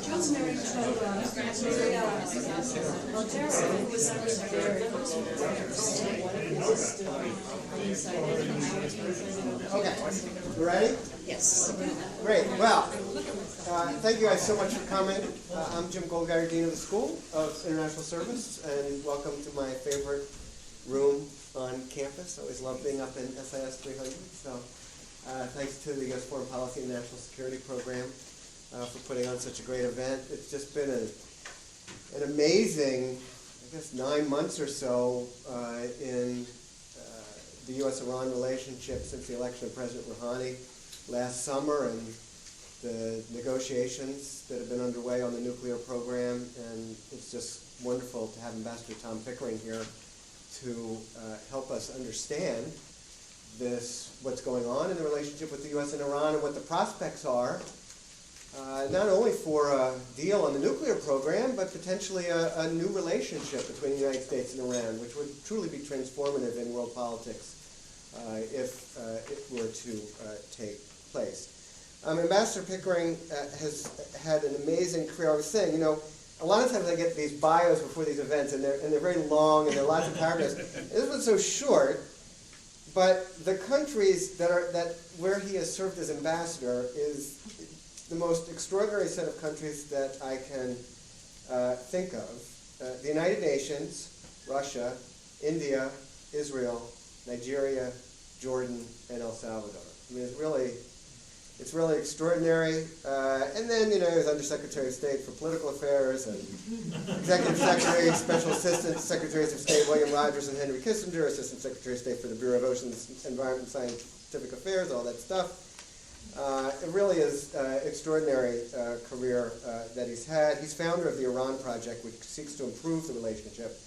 Joe's married to Okay, you ready? Yes. Great. Well, thank you guys so much for coming. I'm Jim Goldgeier, Dean of the School of International Service, and welcome to my favorite room on campus. I always love being up in SIS 300. So thanks to the U.S. Foreign Policy and National Security Program for putting on such a great event. It's just been an amazing, I guess, 9 months or so in the U.S.-Iran relationship since the election of President Rouhani last summer, and the negotiations that have been underway on the nuclear program. And it's just wonderful to have Ambassador Tom Pickering here to help us understand what's going on in the relationship with the U.S. and Iran, and what the prospects are, not only for a deal on the nuclear program, but potentially a new relationship between the United States and Iran, which would truly be transformative in world politics if it were to take place. Ambassador Pickering has had an amazing career. I was saying, you know, a lot of times I get these bios before these events, and they're very long, and there are lots of paragraphs. This one's so short, but the countries where he has served as ambassador is the most extraordinary set of countries that I can think of. The United Nations, Russia, India, Israel, Nigeria, Jordan, and El Salvador. I mean, it's really extraordinary. And then, you know, he was Undersecretary of State for Political Affairs, and Executive Secretary, Special Assistant Secretaries of State William Rogers and Henry Kissinger, Assistant Secretary of State for the Bureau of Oceans, Environment, and Scientific Affairs, all that stuff. It really is extraordinary career that he's had. He's founder of the Iran Project, which seeks to improve the relationship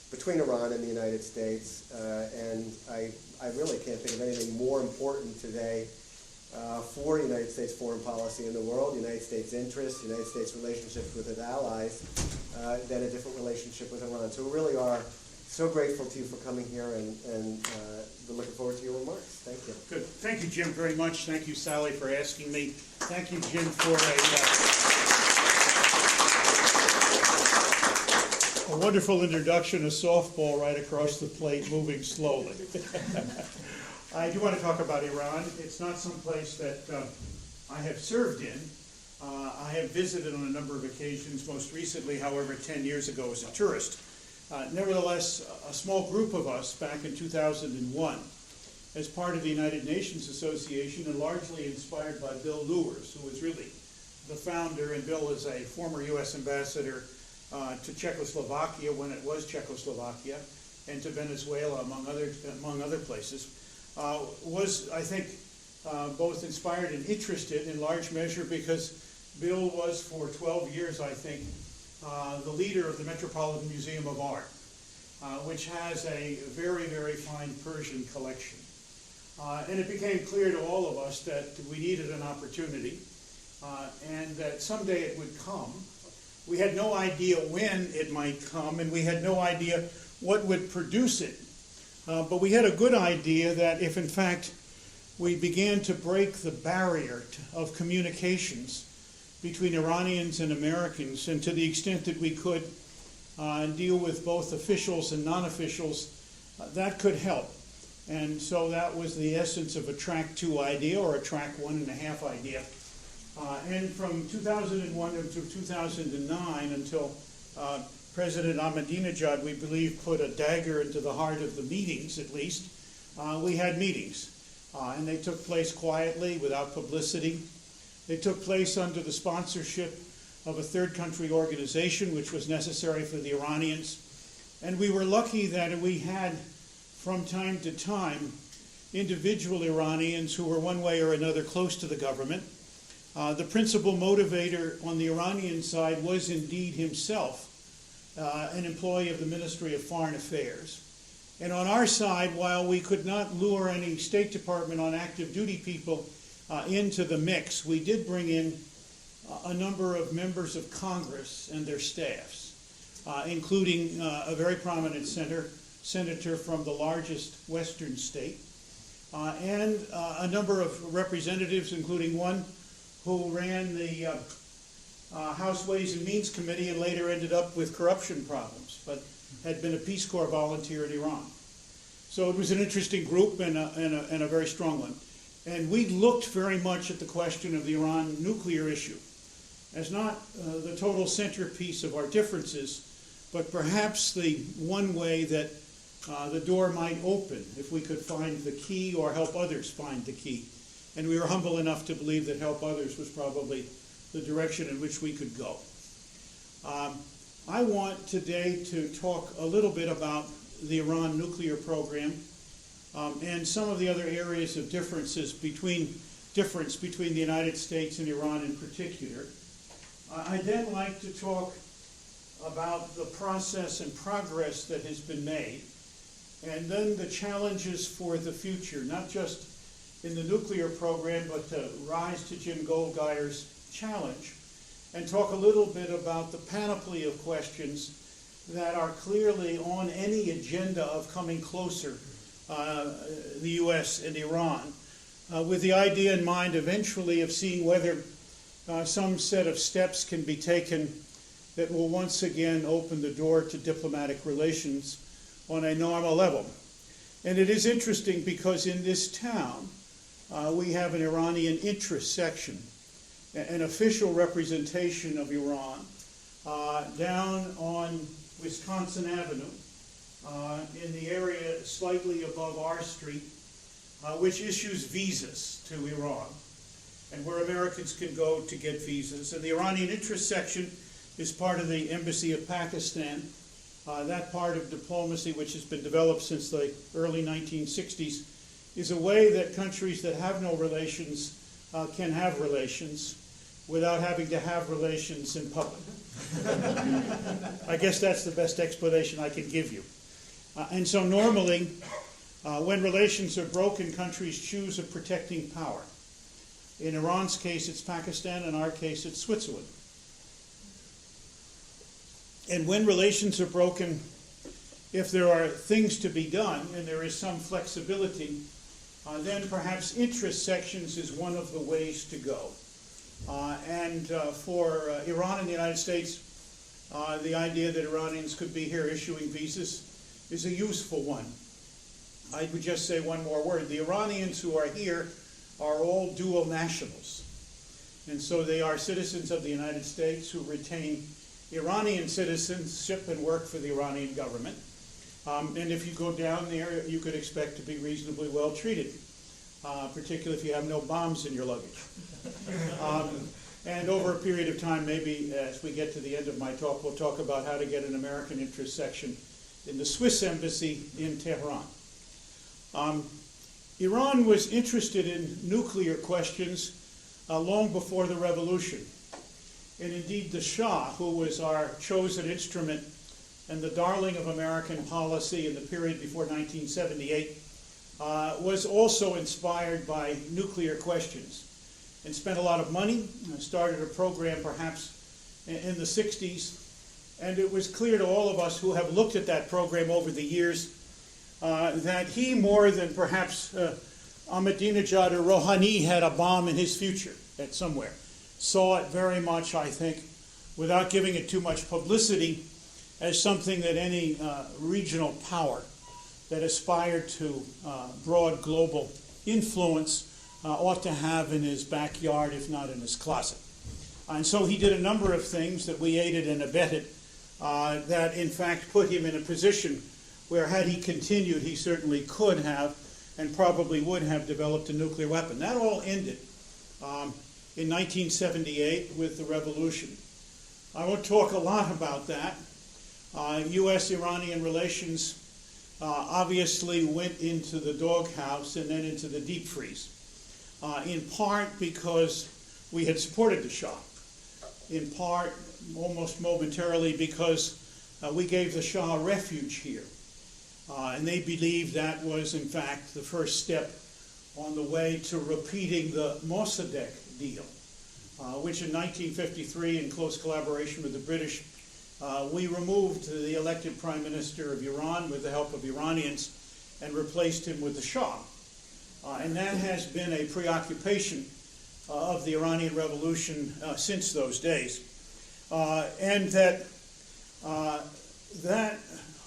between Iran and the United States. And I really can't think of anything more important today for United States foreign policy in the world, United States interests, United States relationships with its allies, than a different relationship with Iran. So we really are so grateful to you for coming here, and we're looking forward to your remarks. Thank you. Good. Thank you, Jim, very much. Thank you, Sally, for asking me. Thank you, Jim, for a wonderful introduction, a softball right across the plate, moving slowly. I do want to talk about Iran. It's not some place that I have served in. I have visited on a number of occasions, most recently, however, 10 years ago as a tourist. Nevertheless, a small group of us back in 2001, as part of the United Nations Association, and largely inspired by Bill Lewers, who was really the founder, and Bill is a former U.S. ambassador to Czechoslovakia when it was Czechoslovakia, and to Venezuela, among other places, was, I think, both inspired and interested in large measure because Bill was for 12 years, I think, the leader of the Metropolitan Museum of Art, which has a very, very fine Persian collection. And it became clear to all of us that we needed an opportunity and that someday it would come. We had no idea when it might come, and we had no idea what would produce it. But we had a good idea that if, in fact, we began to break the barrier of communications between Iranians and Americans, and to the extent that we could deal with both officials and non-officials, that could help. And so that was the essence of a Track 2 idea, or a Track 1.5 idea. And from 2001 to 2009, until President Ahmadinejad, we believe, put a dagger into the heart of the meetings, at least, we had meetings. And they took place quietly, without publicity. They took place under the sponsorship of a third country organization, which was necessary for the Iranians. And we were lucky that we had, from time to time, individual Iranians who were one way or another close to the government. The principal motivator on the Iranian side was indeed himself an employee of the Ministry of Foreign Affairs. And on our side, while we could not lure any State Department on active duty people into the mix, we did bring in a number of members of Congress and their staffs, including a very prominent senator from the largest western state, and a number of representatives, including one who ran the House Ways and Means Committee and later ended up with corruption problems, but had been a Peace Corps volunteer in Iran. So it was an interesting group and a very strong one. And we looked very much at the question of the Iran nuclear issue as not the total centerpiece of our differences, but perhaps the one way that the door might open if we could find the key or help others find the key. And we were humble enough to believe that help others was probably the direction in which we could go. I want today to talk a little bit about the Iran nuclear program and some of the other areas of difference between the United States and Iran in particular. I'd then like to talk about the process and progress that has been made, and then the challenges for the future, not just in the nuclear program, but to rise to Jim Goldguyer's challenge, and talk a little bit about the panoply of questions that are clearly on any agenda of coming closer, the U.S. and Iran, with the idea in mind eventually of seeing whether some set of steps can be taken that will once again open the door to diplomatic relations on a normal level. And it is interesting because in this town, we have an Iranian interest section, an official representation of Iran down on Wisconsin Avenue in the area slightly above our street, which issues visas to Iran, and where Americans can go to get visas. And the Iranian interest section is part of the Embassy of Pakistan, that part of diplomacy which has been developed since the early 1960s, is a way that countries that have no relations can have relations without having to have relations in public. I guess that's the best explanation I can give you. And so normally, when relations are broken, countries choose a protecting power. In Iran's case, it's Pakistan. In our case, it's Switzerland. And when relations are broken, if there are things to be done and there is some flexibility, then perhaps interest sections is one of the ways to go. For Iran and the United States, the idea that Iranians could be here issuing visas is a useful one. I would just say one more word. The Iranians who are here are all dual nationals. And so they are citizens of the United States who retain Iranian citizenship and work for the Iranian government. And if you go down there, you could expect to be reasonably well treated, particularly if you have no bombs in your luggage. And over a period of time, maybe as we get to the end of my talk, we'll talk about how to get an American interest section in the Swiss embassy in Tehran. Iran was interested in nuclear questions long before the revolution. And indeed, the Shah, who was our chosen instrument and the darling of American policy in the period before 1978, was also inspired by nuclear questions and spent a lot of money, started a program perhaps in the 60s. And it was clear to all of us who have looked at that program over the years that he, more than perhaps Ahmadinejad or Rouhani, had a bomb in his future at somewhere. Saw it very much, I think, without giving it too much publicity, as something that any regional power that aspired to broad global influence ought to have in his backyard, if not in his closet. And so he did a number of things that we aided and abetted that in fact put him in a position where, had he continued, he certainly could have and probably would have developed a nuclear weapon. That all ended in 1978 with the revolution. I won't talk a lot about that. U.S.-Iranian relations obviously went into the doghouse and then into the deep freeze, in part because we had supported the Shah, in part, almost momentarily, because we gave the Shah refuge here. And they believed that was, in fact, the first step on the way to repeating the Mossadegh deal, which in 1953, in close collaboration with the British, we removed the elected prime minister of Iran with the help of Iranians and replaced him with the Shah. And that has been a preoccupation of the Iranian Revolution since those days. And that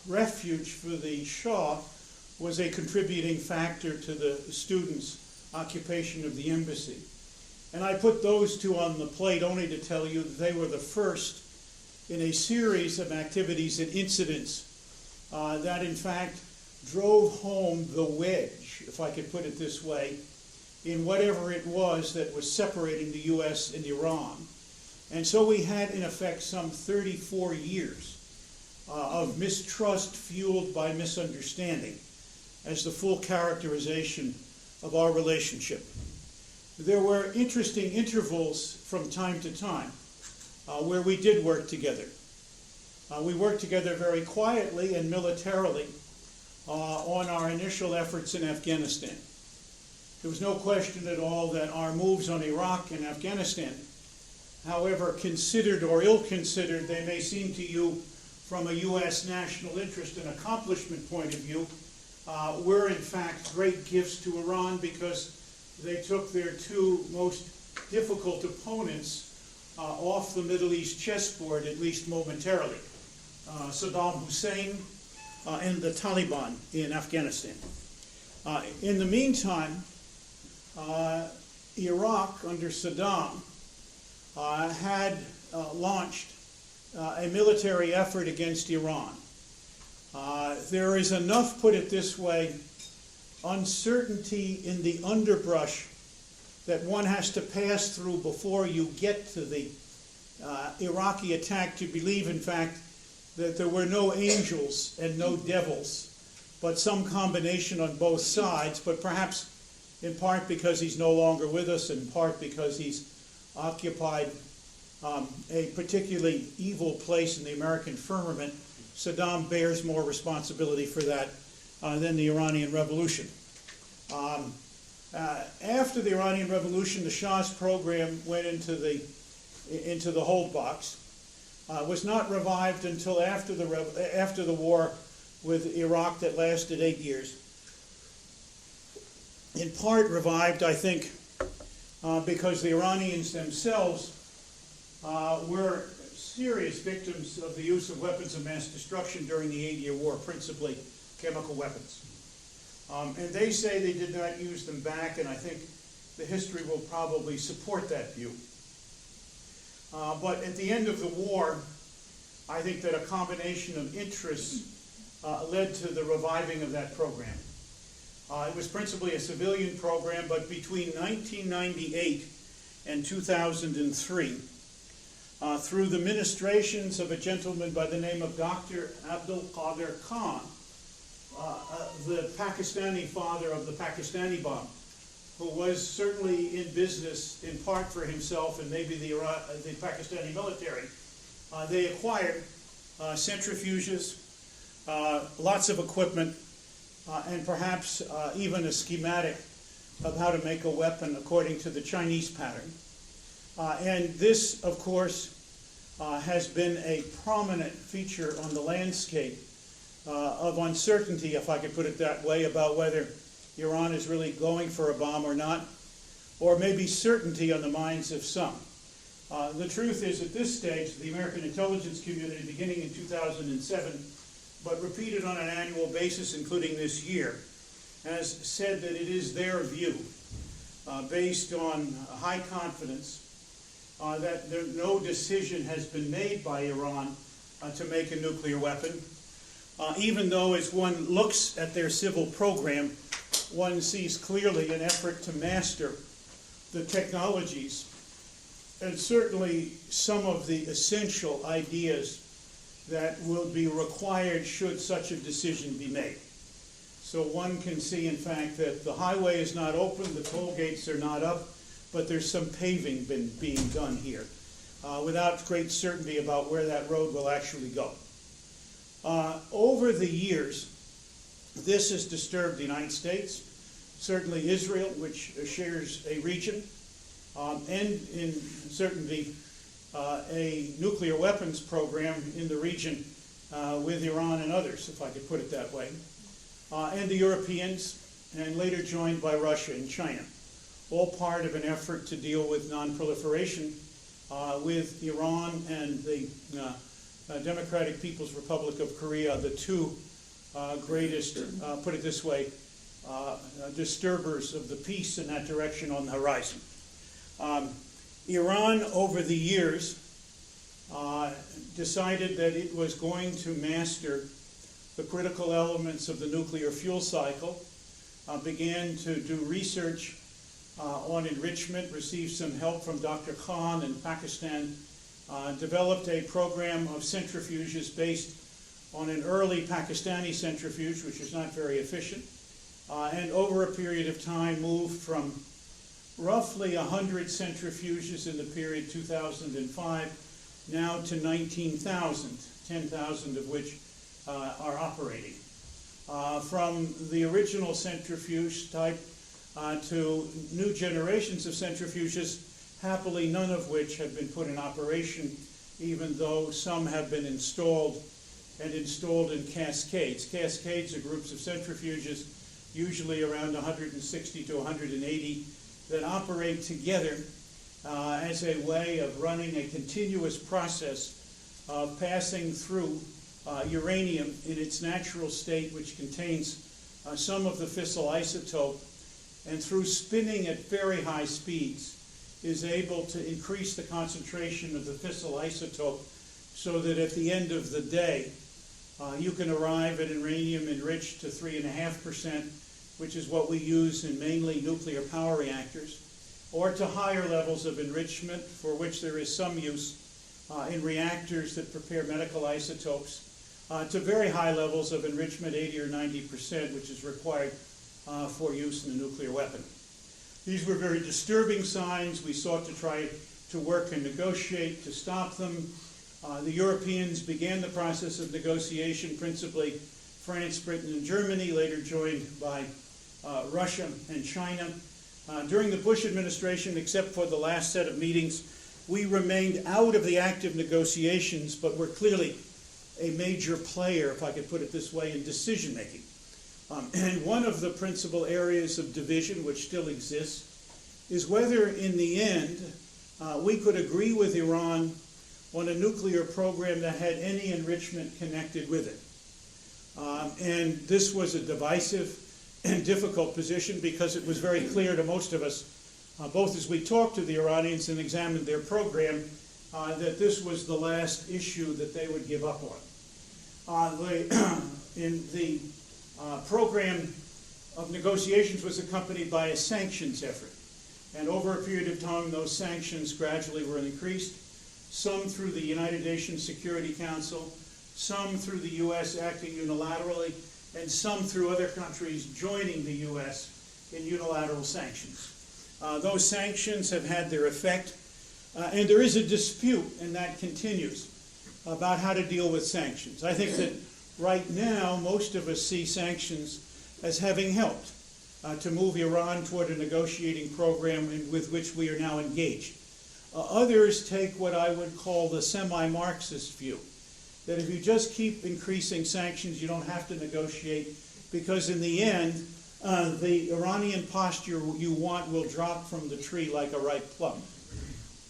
refuge for the Shah was a contributing factor to the students' occupation of the embassy. And I put those two on the plate only to tell you that they were the first in a series of activities and incidents that in fact drove home the wedge, if I could put it this way, in whatever it was that was separating the U.S. and Iran. And so we had, in effect, some 34 years of mistrust fueled by misunderstanding as the full characterization of our relationship. There were interesting intervals from time to time where we did work together. We worked together very quietly and militarily on our initial efforts in Afghanistan. There was no question at all that our moves on Iraq and Afghanistan, however considered or ill-considered they may seem to you from a U.S. national interest and accomplishment point of view, were in fact great gifts to Iran because they took their two most difficult opponents off the Middle East chessboard, at least momentarily, Saddam Hussein and the Taliban in Afghanistan. In the meantime, Iraq under Saddam had launched a military effort against Iran. There is enough, put it this way, uncertainty in the underbrush that one has to pass through before you get to the Iraqi attack to believe, in fact, that there were no angels and no devils, but some combination on both sides, but perhaps in part because he's no longer with us, in part because he's occupied a particularly evil place in the American firmament. Saddam bears more responsibility for that than the Iranian Revolution. After the Iranian Revolution, the Shah's program went into the hold box. Was not revived until after the war with Iraq that lasted 8 years. In part revived, I think, because the Iranians themselves were serious victims of the use of weapons of mass destruction during the 8-year war, principally chemical weapons. And they say they did not use them back, and I think the history will probably support that view. But at the end of the war, I think that a combination of interests led to the reviving of that program. It was principally a civilian program, but between 1998 and 2003, through the ministrations of a gentleman by the name of Dr. Abdul Qadir Khan, the Pakistani father of the Pakistani bomb, who was certainly in business in part for himself and maybe the Pakistani military. They acquired centrifuges, lots of equipment, and perhaps even a schematic of how to make a weapon according to the Chinese pattern. And this, of course, has been a prominent feature on the landscape of uncertainty, if I could put it that way, about whether Iran is really going for a bomb or not, or maybe certainty on the minds of some. The truth is, at this stage, the American intelligence community, beginning in 2007, but repeated on an annual basis, including this year, has said that it is their view, based on high confidence, that no decision has been made by Iran to make a nuclear weapon, even though as one looks at their civil program, one sees clearly an effort to master the technologies and certainly some of the essential ideas that will be required should such a decision be made. So one can see, in fact, that the highway is not open, the toll gates are not up, but there's some paving being done here without great certainty about where that road will actually go. Over the years, this has disturbed the United States, certainly Israel, which shares a region, and in certainly a nuclear weapons program in the region with Iran and others, if I could put it that way, and the Europeans, and later joined by Russia and China, all part of an effort to deal with non-proliferation with Iran and the Democratic People's Republic of Korea, the two greatest, put it this way, disturbers of the peace in that direction on the horizon. Iran, over the years, decided that it was going to master the critical elements of the nuclear fuel cycle, began to do research on enrichment, received some help from Dr. Khan in Pakistan, developed a program of centrifuges based on an early Pakistani centrifuge, which is not very efficient, and over a period of time moved from roughly 100 centrifuges in the period 2005 now to 19,000, 10,000 of which are operating. From the original centrifuge type to new generations of centrifuges, happily none of which have been put in operation, even though some have been installed and installed in cascades. Cascades are groups of centrifuges, usually around 160 to 180, that operate together as a way of running a continuous process of passing through uranium in its natural state, which contains some of the fissile isotope, and through spinning at very high speeds is able to increase the concentration of the fissile isotope so that at the end of the day you can arrive at uranium enriched to 3.5%, which is what we use in mainly nuclear power reactors, or to higher levels of enrichment, for which there is some use in reactors that prepare medical isotopes, to very high levels of enrichment, 80 or 90%, which is required for use in a nuclear weapon. These were very disturbing signs. We sought to try to work and negotiate to stop them. The Europeans began the process of negotiation, principally France, Britain, and Germany, later joined by Russia and China. During the Bush administration, except for the last set of meetings, we remained out of the active negotiations, but were clearly a major player, if I could put it this way, in decision-making. And one of the principal areas of division, which still exists, is whether in the end we could agree with Iran on a nuclear program that had any enrichment connected with it. And this was a divisive and difficult position because it was very clear to most of us, both as we talked to the Iranians and examined their program, that this was the last issue that they would give up on. The program of negotiations was accompanied by a sanctions effort. And over a period of time, those sanctions gradually were increased, some through the United Nations Security Council, some through the U.S. acting unilaterally, and some through other countries joining the U.S. in unilateral sanctions. Those sanctions have had their effect, and there is a dispute, and that continues, about how to deal with sanctions. I think that right now, most of us see sanctions as having helped to move Iran toward a negotiating program with which we are now engaged. Others take what I would call the semi-Marxist view, that if you just keep increasing sanctions, you don't have to negotiate, because in the end, the Iranian posture you want will drop from the tree like a ripe plum.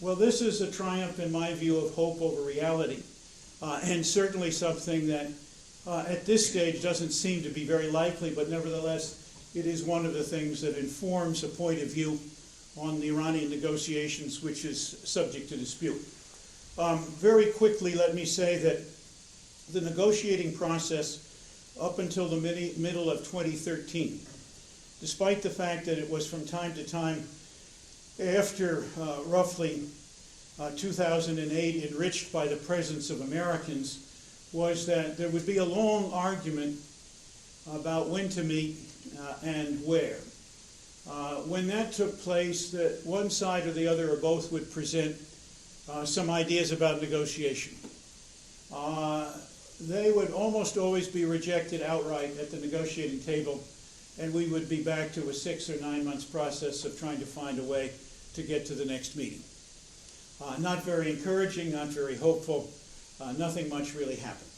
Well, this is a triumph, in my view, of hope over reality, and certainly something that at this stage doesn't seem to be very likely, but nevertheless, it is one of the things that informs a point of view on the Iranian negotiations, which is subject to dispute. Very quickly, let me say that the negotiating process up until the middle of 2013, despite the fact that it was from time to time after roughly 2008 enriched by the presence of Americans, was that there would be a long argument about when to meet and where. When that took place, that one side or the other or both would present some ideas about negotiation. they would almost always be rejected outright at the negotiating table, and we would be back to a 6 or 9 months process of trying to find a way to get to the next meeting. Not very encouraging, not very hopeful, nothing much really happened.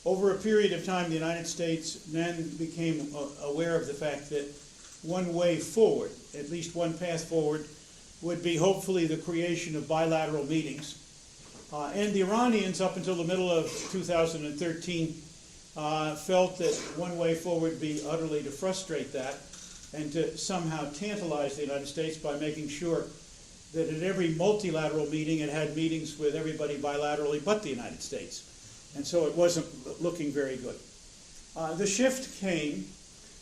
Over a period of time, the United States then became aware of the fact that one way forward, at least one path forward, would be hopefully the creation of bilateral meetings. And the Iranians, up until the middle of 2013, felt that one way forward would be utterly to frustrate that and to somehow tantalize the United States by making sure that at every multilateral meeting it had meetings with everybody bilaterally but the United States. And so it wasn't looking very good. The shift came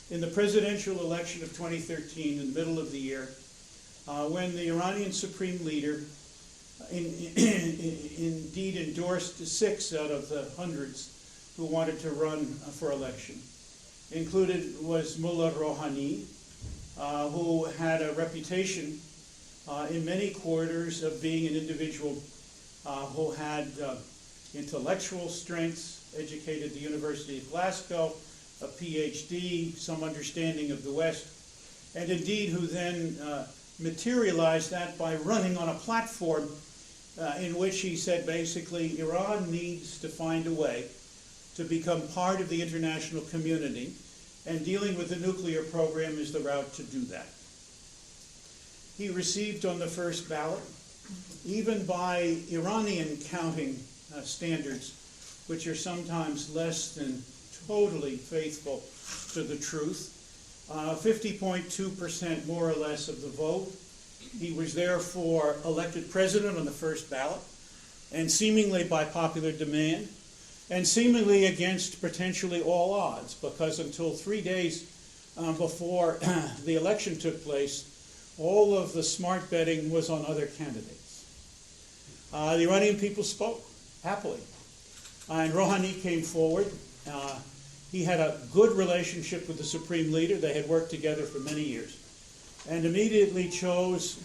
in the presidential election of 2013, in the middle of the year, when the Iranian Supreme Leader indeed endorsed 6 out of the hundreds who wanted to run for election. Included was Mullah Rouhani, who had a reputation in many quarters of being an individual who had intellectual strengths, educated at the University of Glasgow, a PhD, some understanding of the West, and indeed who then materialized that by running on a platform in which he said basically Iran needs to find a way to become part of the international community, and dealing with the nuclear program is the route to do that. He received on the first ballot, even by Iranian counting standards, which are sometimes less than totally faithful to the truth, 50.2% more or less of the vote. He was therefore elected president on the first ballot, and seemingly by popular demand, and seemingly against potentially all odds, because until 3 days before the election took place, all of the smart betting was on other candidates. The Iranian people spoke happily, and Rouhani came forward. He had a good relationship with the Supreme Leader. They had worked together for many years, and immediately chose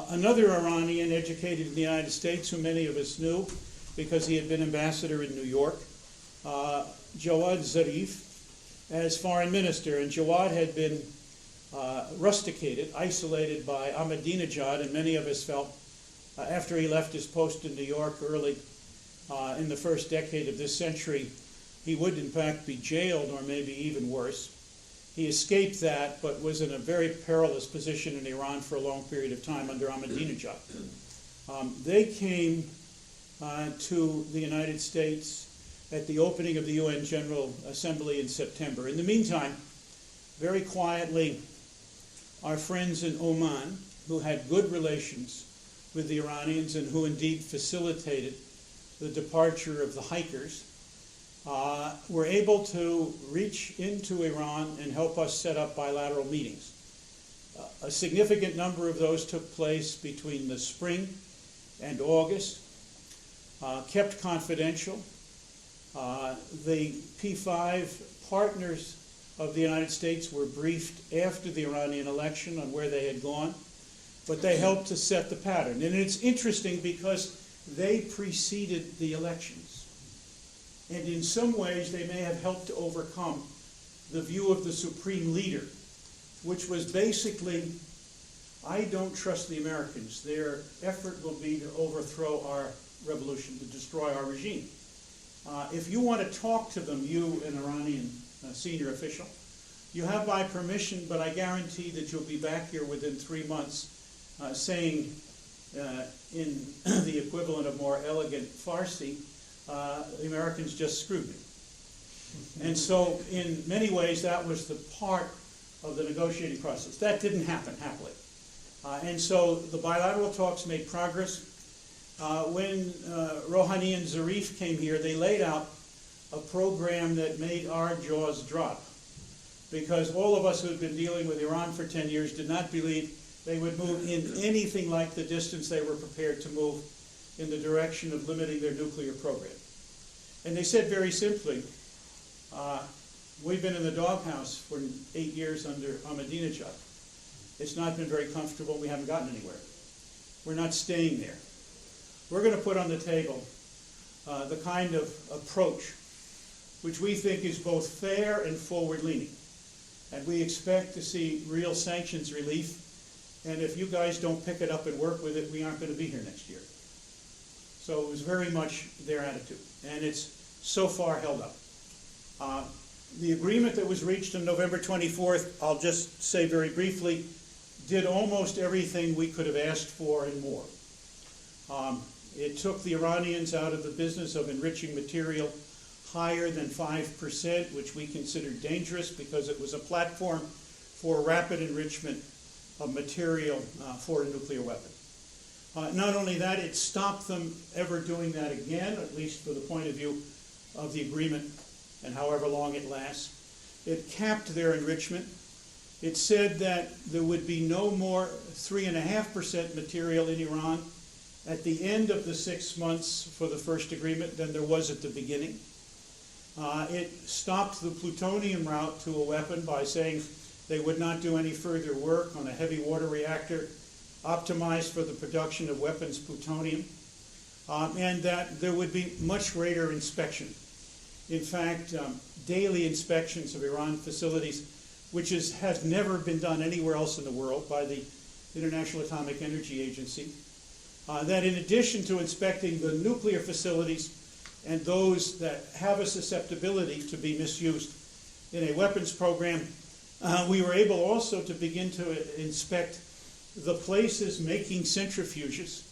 another Iranian educated in the United States, who many of us knew because he had been ambassador in New York, Jawad Zarif, as foreign minister. And Jawad had been rusticated, isolated by Ahmadinejad, and many of us felt after he left his post in New York early in the first decade of this century, he would in fact be jailed or maybe even worse. He escaped that, but was in a very perilous position in Iran for a long period of time under Ahmadinejad. They came to the United States at the opening of the UN General Assembly in September. In the meantime, very quietly, our friends in Oman, who had good relations with the Iranians and who indeed facilitated the departure of the hikers, were able to reach into Iran and help us set up bilateral meetings. A significant number of those took place between the spring and August, kept confidential. The P5 partners of the United States were briefed after the Iranian election on where they had gone, but they helped to set the pattern. And it's interesting because they preceded the elections. And in some ways, they may have helped to overcome the view of the Supreme Leader, which was basically, I don't trust the Americans. Their effort will be to overthrow our revolution, to destroy our regime. If you want to talk to them, you, an Iranian senior official, you have my permission, but I guarantee that you'll be back here within 3 months saying, in the equivalent of more elegant Farsi, the Americans just screwed me. And so in many ways that was the part of the negotiating process. That didn't happen happily. And so the bilateral talks made progress. When Rouhani and Zarif came here, they laid out a program that made our jaws drop, because all of us who had been dealing with Iran for 10 years did not believe they would move in anything like the distance they were prepared to move in the direction of limiting their nuclear program. And they said very simply, we've been in the doghouse for 8 years under Ahmadinejad. It's not been very comfortable. We haven't gotten anywhere. We're not staying there. We're going to put on the table the kind of approach which we think is both fair and forward-leaning. And we expect to see real sanctions relief. And if you guys don't pick it up and work with it, we aren't going to be here next year. So it was very much their attitude. And it's so far held up. The agreement that was reached on November 24th, I'll just say very briefly, did almost everything we could have asked for and more. It took the Iranians out of the business of enriching material higher than 5%, which we considered dangerous because it was a platform for rapid enrichment of material for a nuclear weapon. Not only that, it stopped them ever doing that again, at least for the point of view of the agreement and however long it lasts. It capped their enrichment. It said that there would be no more 3.5% material in Iran at the end of the 6 months for the first agreement than there was at the beginning. It stopped the plutonium route to a weapon by saying they would not do any further work on a heavy water reactor optimized for the production of weapons plutonium, and that there would be much greater inspection. In fact, daily inspections of Iran facilities, which has never been done anywhere else in the world by the International Atomic Energy Agency, that in addition to inspecting the nuclear facilities and those that have a susceptibility to be misused in a weapons program, we were able also to begin to inspect the places making centrifuges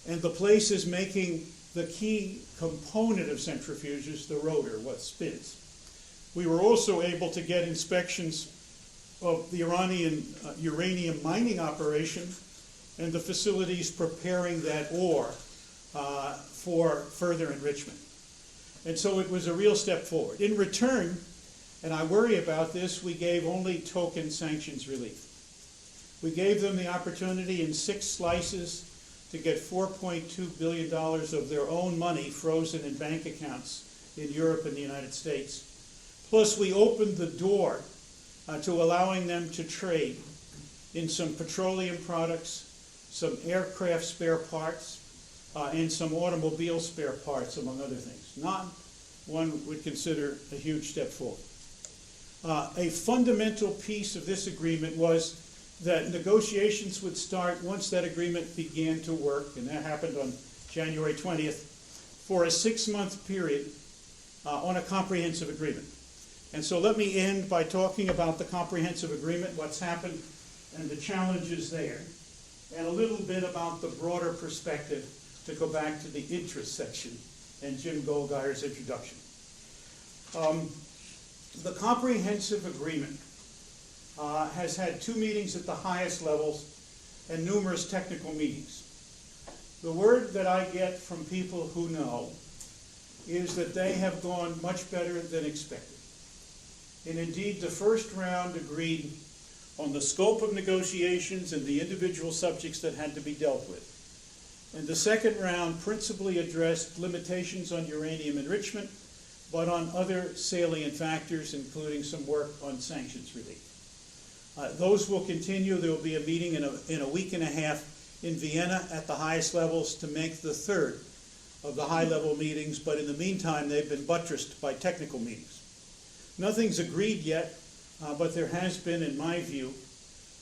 and the places making the key component of centrifuges, the rotor, what spins. We were also able to get inspections of the Iranian uranium mining operation and the facilities preparing that ore for further enrichment. And so it was a real step forward. In return, and I worry about this, we gave only token sanctions relief. We gave them the opportunity in 6 slices to get $4.2 billion of their own money frozen in bank accounts in Europe and the United States. Plus, we opened the door to allowing them to trade in some petroleum products, some aircraft spare parts, and some automobile spare parts, among other things. Not one would consider a huge step forward. A fundamental piece of this agreement was that negotiations would start once that agreement began to work, and that happened on January 20th, for a 6-month period on a comprehensive agreement. And so let me end by talking about the comprehensive agreement, what's happened, and the challenges there, and a little bit about the broader perspective to go back to the interest section and Jim Goldgeyer's introduction. The comprehensive agreement has had 2 meetings at the highest levels and numerous technical meetings. The word that I get from people who know is that they have gone much better than expected. And indeed, the first round agreed on the scope of negotiations and the individual subjects that had to be dealt with. And the second round principally addressed limitations on uranium enrichment, but on other salient factors, including some work on sanctions relief. Those will continue. There will be a meeting in a week and a half in Vienna at the highest levels to make the third of the high-level meetings, but in the meantime, they've been buttressed by technical meetings. Nothing's agreed yet, but there has been, in my view,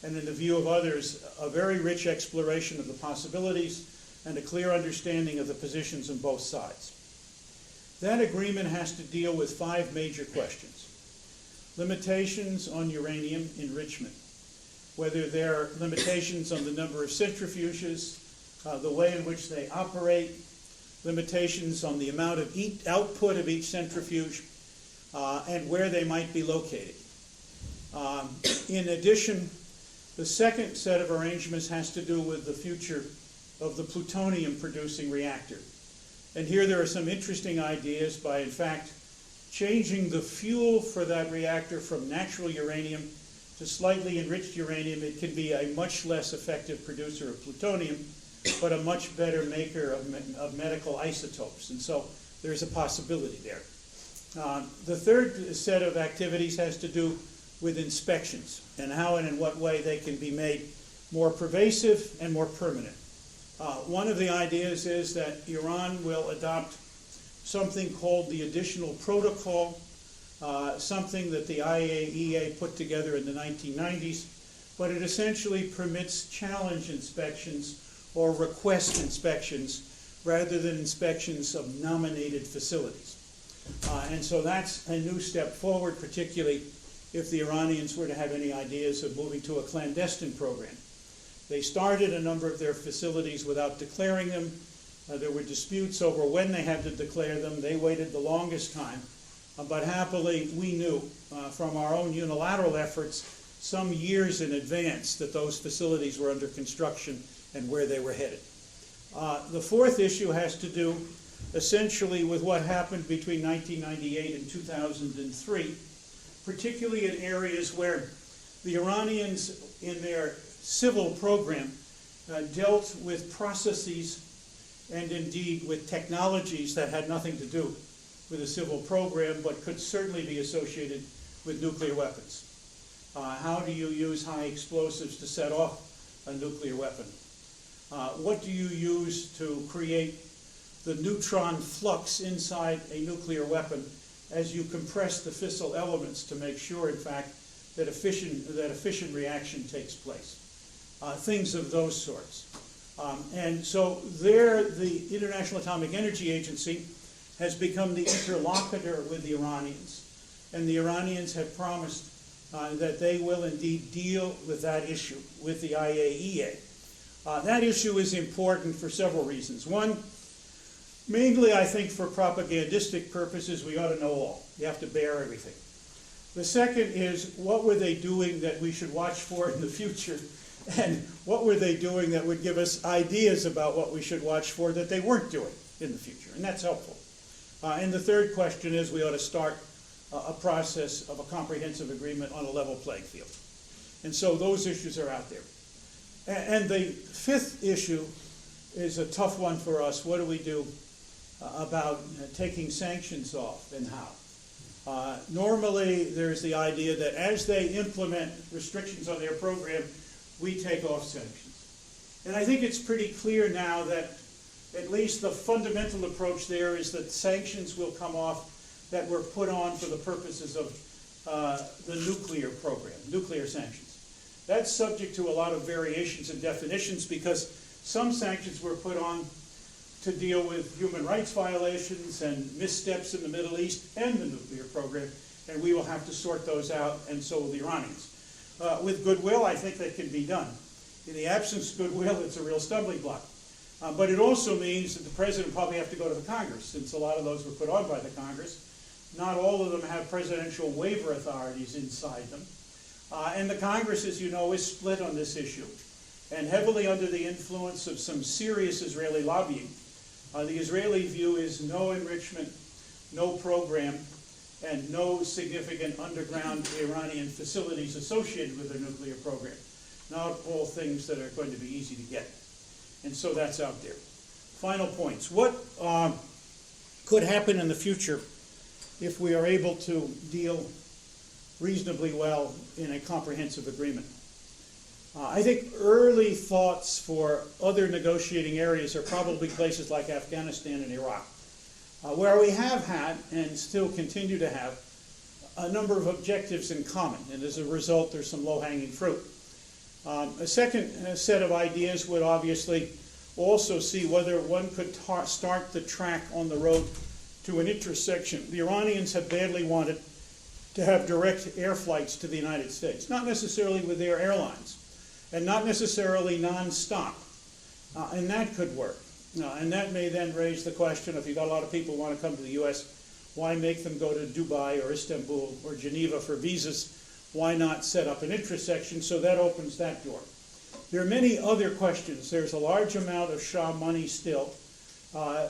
and in the view of others, a very rich exploration of the possibilities and a clear understanding of the positions on both sides. That agreement has to deal with 5 major questions. Limitations on uranium enrichment, whether there are limitations on the number of centrifuges, the way in which they operate, limitations on the amount of output of each centrifuge, and where they might be located. In addition, the second set of arrangements has to do with the future of the plutonium-producing reactor. And here there are some interesting ideas by, in fact, changing the fuel for that reactor from natural uranium to slightly enriched uranium. It can be a much less effective producer of plutonium, but a much better maker of medical isotopes. And so there's a possibility there. The third set of activities has to do with inspections and how and in what way they can be made more pervasive and more permanent. One of the ideas is that Iran will adopt something called the Additional Protocol, something that the IAEA put together in the 1990s, but it essentially permits challenge inspections or request inspections rather than inspections of nominated facilities. And so that's a new step forward, particularly if the Iranians were to have any ideas of moving to a clandestine program. They started a number of their facilities without declaring them. There were disputes over when they had to declare them. They waited the longest time. But happily, we knew from our own unilateral efforts some years in advance that those facilities were under construction and where they were headed. The fourth issue has to do essentially with what happened between 1998 and 2003, particularly in areas where the Iranians in their civil program dealt with processes and indeed with technologies that had nothing to do with a civil program but could certainly be associated with nuclear weapons. How do you use high explosives to set off a nuclear weapon? What do you use to create the neutron flux inside a nuclear weapon as you compress the fissile elements to make sure, in fact, that a fission reaction takes place? Things of those sorts. And so there, the International Atomic Energy Agency has become the interlocutor with the Iranians. And the Iranians have promised that they will indeed deal with that issue with the IAEA. That issue is important for several reasons. One, mainly I think for propagandistic purposes, we ought to know all. You have to bear everything. The second is, what were they doing that we should watch for in the future? And what were they doing that would give us ideas about what we should watch for that they weren't doing in the future? And that's helpful. And the third question is, we ought to start a process of a comprehensive agreement on a level playing field. And so those issues are out there. And the fifth issue is a tough one for us. What do we do about taking sanctions off and how? Normally, there's the idea that as they implement restrictions on their program, we take off sanctions. And I think it's pretty clear now that at least the fundamental approach there is that sanctions will come off that were put on for the purposes of the nuclear program, nuclear sanctions. That's subject to a lot of variations and definitions because some sanctions were put on to deal with human rights violations and missteps in the Middle East and the nuclear program, and we will have to sort those out, and so will the Iranians. With goodwill, I think that can be done. In the absence of goodwill, it's a real stumbling block. But it also means that the president probably have to go to the Congress, since a lot of those were put on by the Congress. Not all of them have presidential waiver authorities inside them. And the Congress, as you know, is split on this issue, and heavily under the influence of some serious Israeli lobbying. The Israeli view is no enrichment, no program, and no significant underground Iranian facilities associated with their nuclear program. Not all things that are going to be easy to get. And so that's out there. Final points. What could happen in the future if we are able to deal reasonably well in a comprehensive agreement? I think early thoughts for other negotiating areas are probably places like Afghanistan and Iraq, where we have had and still continue to have a number of objectives in common, and as a result there's some low-hanging fruit. A second set of ideas would obviously also see whether one could start the track on the road to an intersection. The Iranians have badly wanted to have direct air flights to the United States, not necessarily with their airlines, and not necessarily non-stop, and that could work. And that may then raise the question, if you've got a lot of people who want to come to the U.S., why make them go to Dubai or Istanbul or Geneva for visas? Why not set up an intersection? So that opens that door. There are many other questions. There's a large amount of Shah money still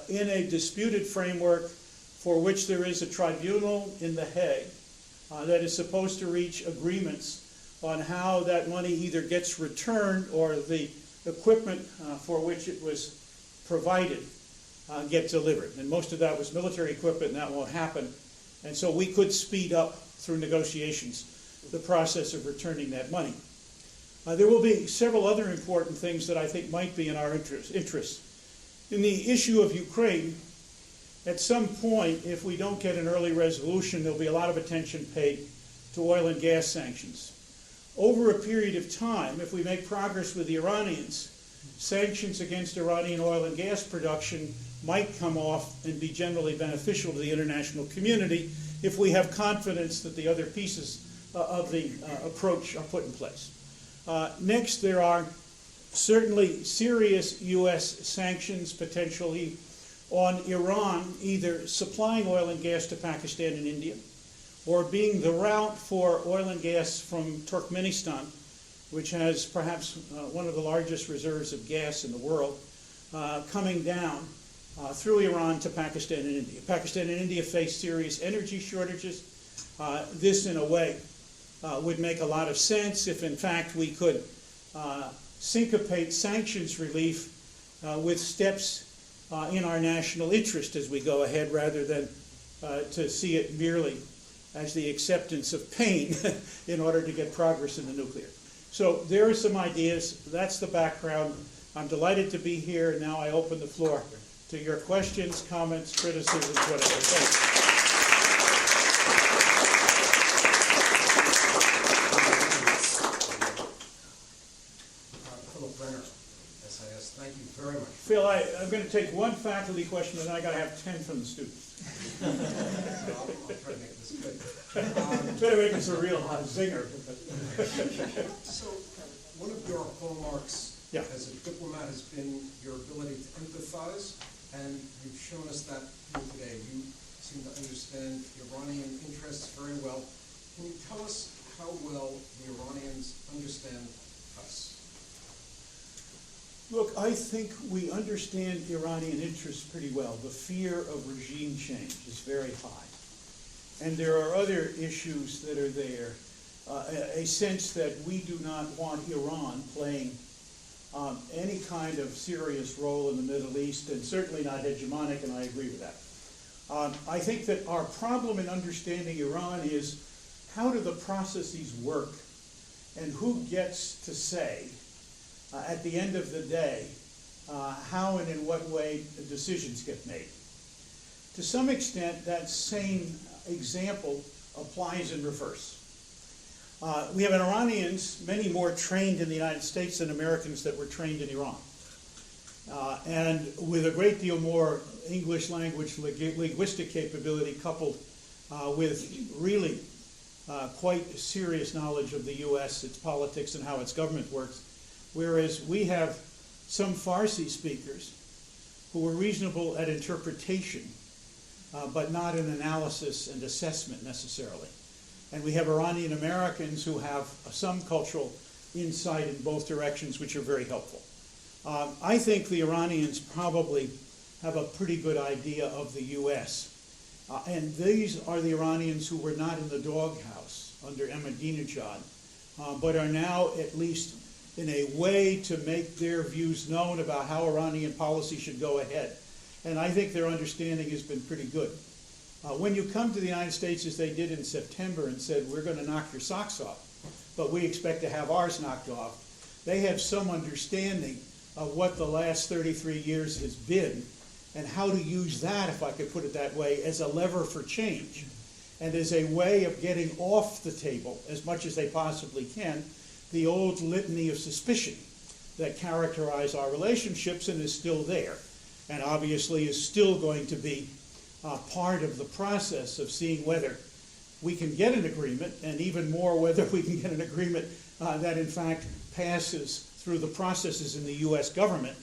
in a disputed framework for which there is a tribunal in The Hague that is supposed to reach agreements on how that money either gets returned or the equipment for which it was provided get delivered. And most of that was military equipment, and that won't happen. And so we could speed up through negotiations the process of returning that money. There will be several other important things that I think might be in our interest. In the issue of Ukraine, at some point, if we don't get an early resolution, there'll be a lot of attention paid to oil and gas sanctions. Over a period of time, if we make progress with the Iranians, sanctions against Iranian oil and gas production might come off and be generally beneficial to the international community if we have confidence that the other pieces of the approach are put in place. Next, there are certainly serious U.S. sanctions potentially on Iran, either supplying oil and gas to Pakistan and India, or being the route for oil and gas from Turkmenistan, which has perhaps one of the largest reserves of gas in the world, coming down through Iran to Pakistan and India. Pakistan and India face serious energy shortages. This, in a way, would make a lot of sense if, in fact, we could syncopate sanctions relief with steps in our national interest as we go ahead, rather than to see it merely as the acceptance of pain in order to get progress in the nuclear. So there are some ideas. That's the background. I'm delighted to be here. Now I open the floor to your questions, comments, criticisms, whatever. Thanks. Thank you very much. Phil, I'm going to take one faculty question, and then I got to have 10 from the students. I'll try to make this good. Better make this a real hot zinger. So, one of your hallmarks as a diplomat has been your ability to empathize, and you've shown us that here today. You seem to understand Iranian interests very well. Can you tell us how well the Iranians understand us? Look, I think we understand Iranian interests pretty well. The fear of regime change is very high. And there are other issues that are there. A sense that we do not want Iran playing any kind of serious role in the Middle East, and certainly not hegemonic, and I agree with that. I think that our problem in understanding Iran is how do the processes work, and who gets to say, at the end of the day, how and in what way the decisions get made. To some extent, that same example applies in reverse. We have Iranians, many more trained in the United States than Americans that were trained in Iran. And with a great deal more English language linguistic capability coupled with really quite serious knowledge of the U.S., its politics, and how its government works. Whereas we have some Farsi speakers who are reasonable at interpretation, but not in analysis and assessment necessarily. And we have Iranian Americans who have some cultural insight in both directions, which are very helpful. I think the Iranians probably have a pretty good idea of the U.S. And these are the Iranians who were not in the doghouse under Ahmadinejad, but are now at least in a way to make their views known about how Iranian policy should go ahead. And I think their understanding has been pretty good. When you come to the United States, as they did in September, and said, we're going to knock your socks off, but we expect to have ours knocked off, they have some understanding of what the last 33 years has been and how to use that, if I could put it that way, as a lever for change and as a way of getting off the table, as much as they possibly can, the old litany of suspicion that characterize our relationships and is still there, and obviously is still going to be part of the process of seeing whether we can get an agreement, and even more whether we can get an agreement that in fact passes through the processes in the U.S. government,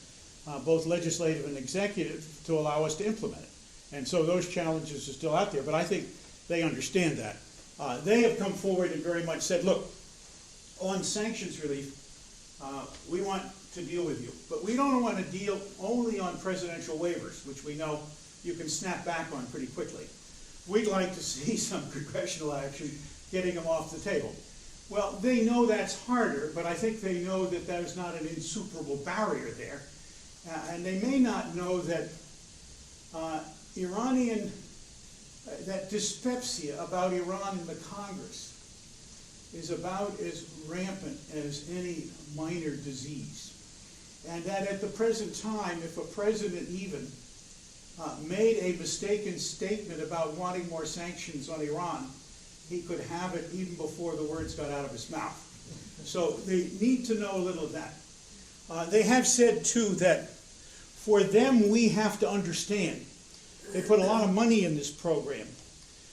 both legislative and executive, to allow us to implement it. And so those challenges are still out there, but I think they understand that. They have come forward and very much said, look, on sanctions relief, we want to deal with you. But we don't want to deal only on presidential waivers, which we know you can snap back on pretty quickly. We'd like to see some congressional action getting them off the table. Well, they know that's harder, but I think they know that there's not an insuperable barrier there. And they may not know that that dyspepsia about Iran in the Congress is about as rampant as any minor disease. And that at the present time, if a president even made a mistaken statement about wanting more sanctions on Iran, he could have it even before the words got out of his mouth. So they need to know a little of that. They have said, too, that for them we have to understand. They put a lot of money in this program.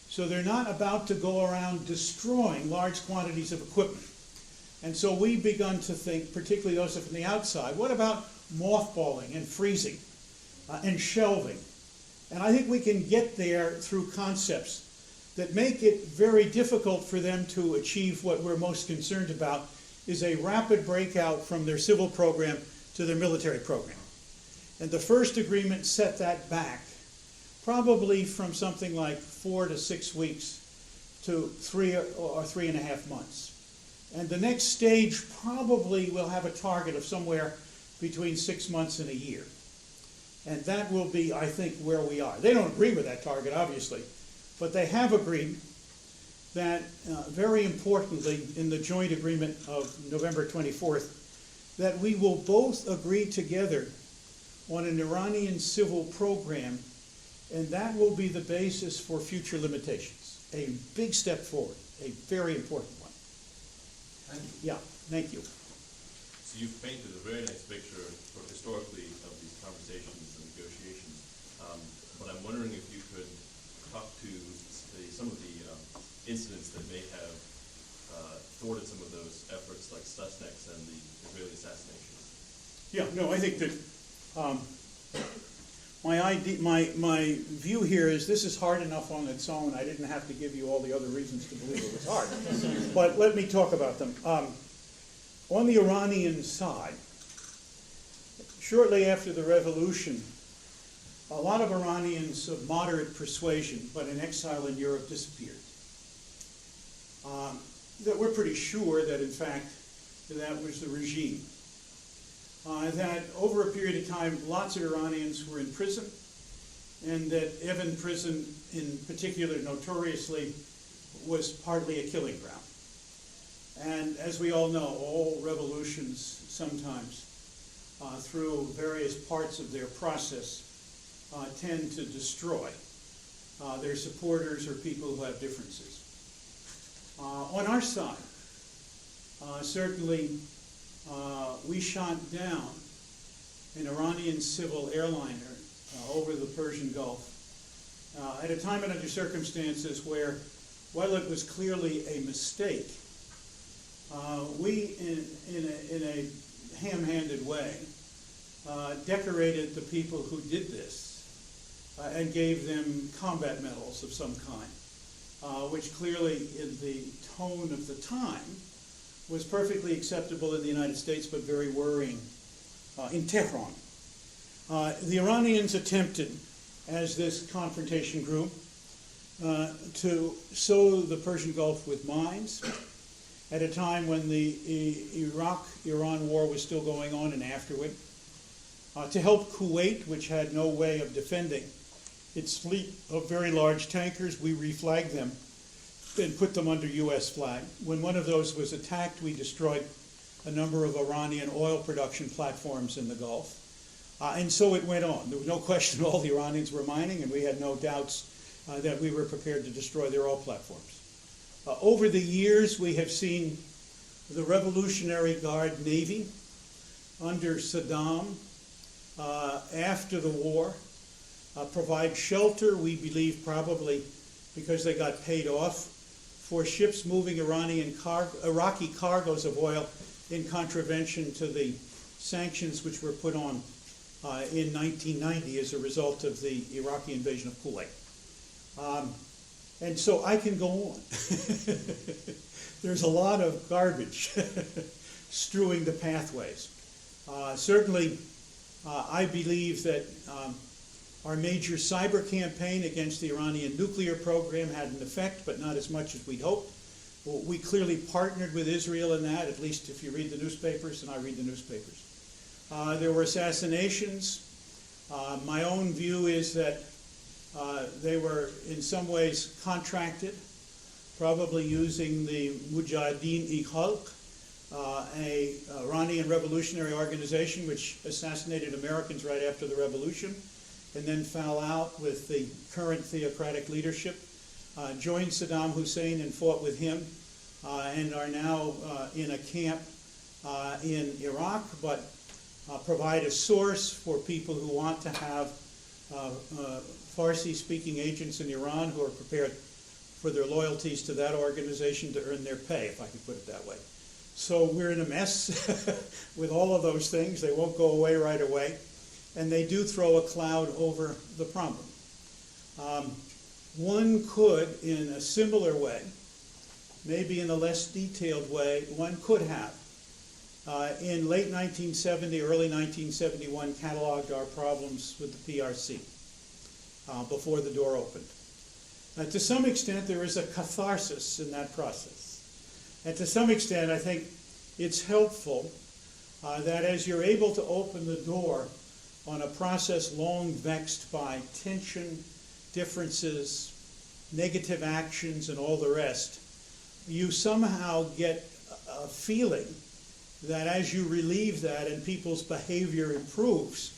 So they're not about to go around destroying large quantities of equipment. And so we've begun to think, particularly those from the outside, what about mothballing and freezing and shelving? And I think we can get there through concepts that make it very difficult for them to achieve what we're most concerned about, is a rapid breakout from their civil program to their military program. And the first agreement set that back, probably from something like 4 to 6 weeks to 3 or 3.5 months. And the next stage probably will have a target of somewhere between 6 months and a year. And that will be, I think, where we are. They don't agree with that target, obviously, but they have agreed that, very importantly, in the joint agreement of November 24th, that we will both agree together on an Iranian civil program, and that will be the basis for future limitations. A big step forward, a very important one. Thank you. Yeah, thank you. So you've painted a very nice picture historically of these conversations and negotiations, but I'm wondering if you could talk to some of the incidents that may have thwarted some of those efforts, like Stuxnet's and the Israeli assassinations. Yeah, no, I think that my view here is this is hard enough on its own. I didn't have to give you all the other reasons to believe it was hard. But let me talk about them. On the Iranian side, shortly after the revolution, a lot of Iranians of moderate persuasion, but in exile in Europe, disappeared. That we're pretty sure that, in fact, that was the regime. That over a period of time, lots of Iranians were in prison, and that Evin prison, in particular, notoriously, was partly a killing ground. And as we all know, all revolutions sometimes, through various parts of their process, tend to destroy their supporters or people who have differences. On our side, certainly, we shot down an Iranian civil airliner over the Persian Gulf at a time and under circumstances where, while it was clearly a mistake, we, in a ham-handed way, decorated the people who did this and gave them combat medals of some kind, which clearly, in the tone of the time, was perfectly acceptable in the United States, but very worrying in Tehran. The Iranians attempted, as this confrontation grew, to sow the Persian Gulf with mines at a time when the Iraq-Iran war was still going on and afterward, to help Kuwait, which had no way of defending its fleet of very large tankers. We reflagged them and put them under U.S. flag. When one of those was attacked, we destroyed a number of Iranian oil production platforms in the Gulf. And so it went on. There was no question all the Iranians were mining, and we had no doubts that we were prepared to destroy their oil platforms. Over the years, we have seen the Revolutionary Guard Navy under Saddam after the war provide shelter, we believe probably because they got paid off, for ships moving Iraqi cargoes of oil in contravention to the sanctions which were put on in 1990 as a result of the Iraqi invasion of Kuwait. And so I can go on. There's a lot of garbage strewing the pathways. Certainly, I believe that our major cyber campaign against the Iranian nuclear program had an effect, but not as much as we'd hoped. We clearly partnered with Israel in that, at least if you read the newspapers, and I read the newspapers. There were assassinations. My own view is that they were in some ways contracted, probably using the Mujahideen-e-Khalq, a Iranian revolutionary organization which assassinated Americans right after the revolution, and then fell out with the current theocratic leadership, joined Saddam Hussein and fought with him, and are now in a camp in Iraq, but provide a source for people who want to have Farsi-speaking agents in Iran who are prepared for their loyalties to that organization to earn their pay, if I can put it that way. So we're in a mess with all of those things. They won't go away right away, and they do throw a cloud over the problem. One could, in a similar way, maybe in a less detailed way, one could have, in late 1970, early 1971, cataloged our problems with the PRC before the door opened. To some extent, there is a catharsis in that process. And to some extent, I think it's helpful that as you're able to open the door on a process long vexed by tension, differences, negative actions, and all the rest, you somehow get a feeling that as you relieve that and people's behavior improves,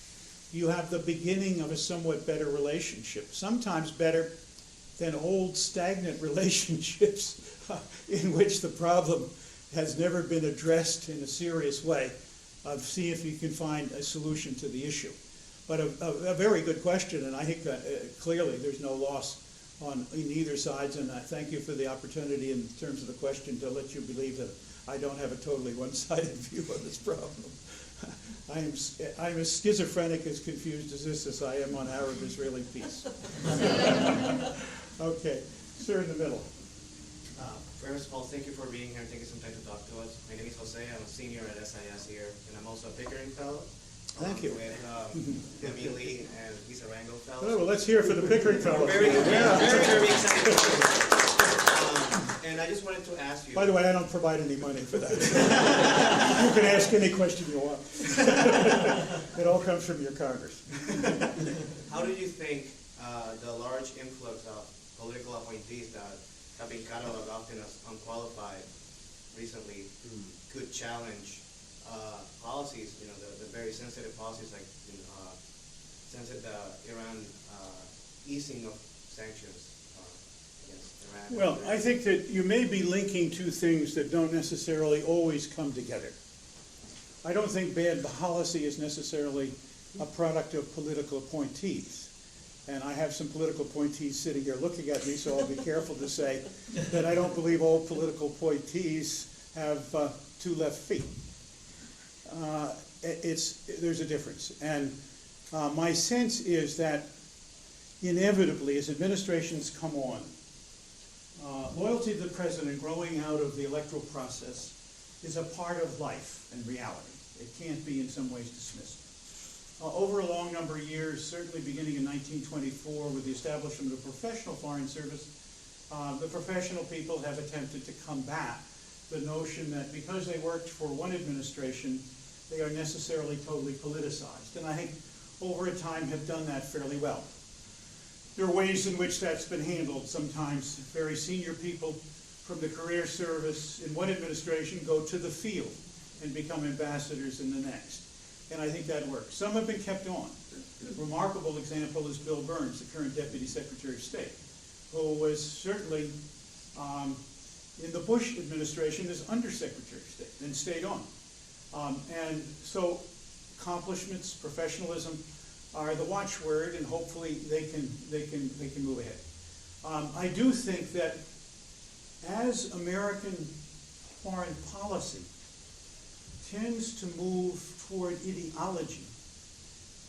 you have the beginning of a somewhat better relationship, sometimes better than old stagnant relationships in which the problem has never been addressed in a serious way. See if you can find a solution to the issue. But a very good question, and I think clearly there's no loss in either sides, and I thank you for the opportunity in terms of the question to let you believe that I don't have a totally one-sided view of this problem. I'm as schizophrenic, as confused as I am on Arab-Israeli peace. Okay, sir in the middle. First of all, thank you for being here and taking some time to talk to us. My name is Jose. I'm a senior at SIS here, and I'm also a Pickering Fellow. Thank you. With Emily and Lisa Rango Fellows. Oh, well, let's hear for the Pickering Fellows. Very excited. And I just wanted to ask you. By the way, I don't provide any money for that. You can ask any question you want. It all comes from your Congress. How do you think the large influx of political appointees that have been cataloged often as unqualified recently could challenge policies, the very sensitive policies like the Iran easing of sanctions against Iran? Well, I think that you may be linking two things that don't necessarily always come together. I don't think bad policy is necessarily a product of political appointees. And I have some political appointees sitting here looking at me, so I'll be careful to say that I don't believe all political appointees have two left feet. There's a difference. And my sense is that inevitably, as administrations come on, loyalty to the president growing out of the electoral process is a part of life and reality. It can't be in some ways dismissed. Over a long number of years, certainly beginning in 1924 with the establishment of professional foreign service, the professional people have attempted to combat the notion that because they worked for one administration, they are necessarily totally politicized. And I think over time have done that fairly well. There are ways in which that's been handled. Sometimes very senior people from the career service in one administration go to the field and become ambassadors in the next. And I think that works. Some have been kept on. A remarkable example is Bill Burns, the current Deputy Secretary of State, who was certainly in the Bush administration as Undersecretary of State and stayed on. And so accomplishments, professionalism are the watchword, and hopefully they can move ahead. I do think that as American foreign policy tends to move toward ideology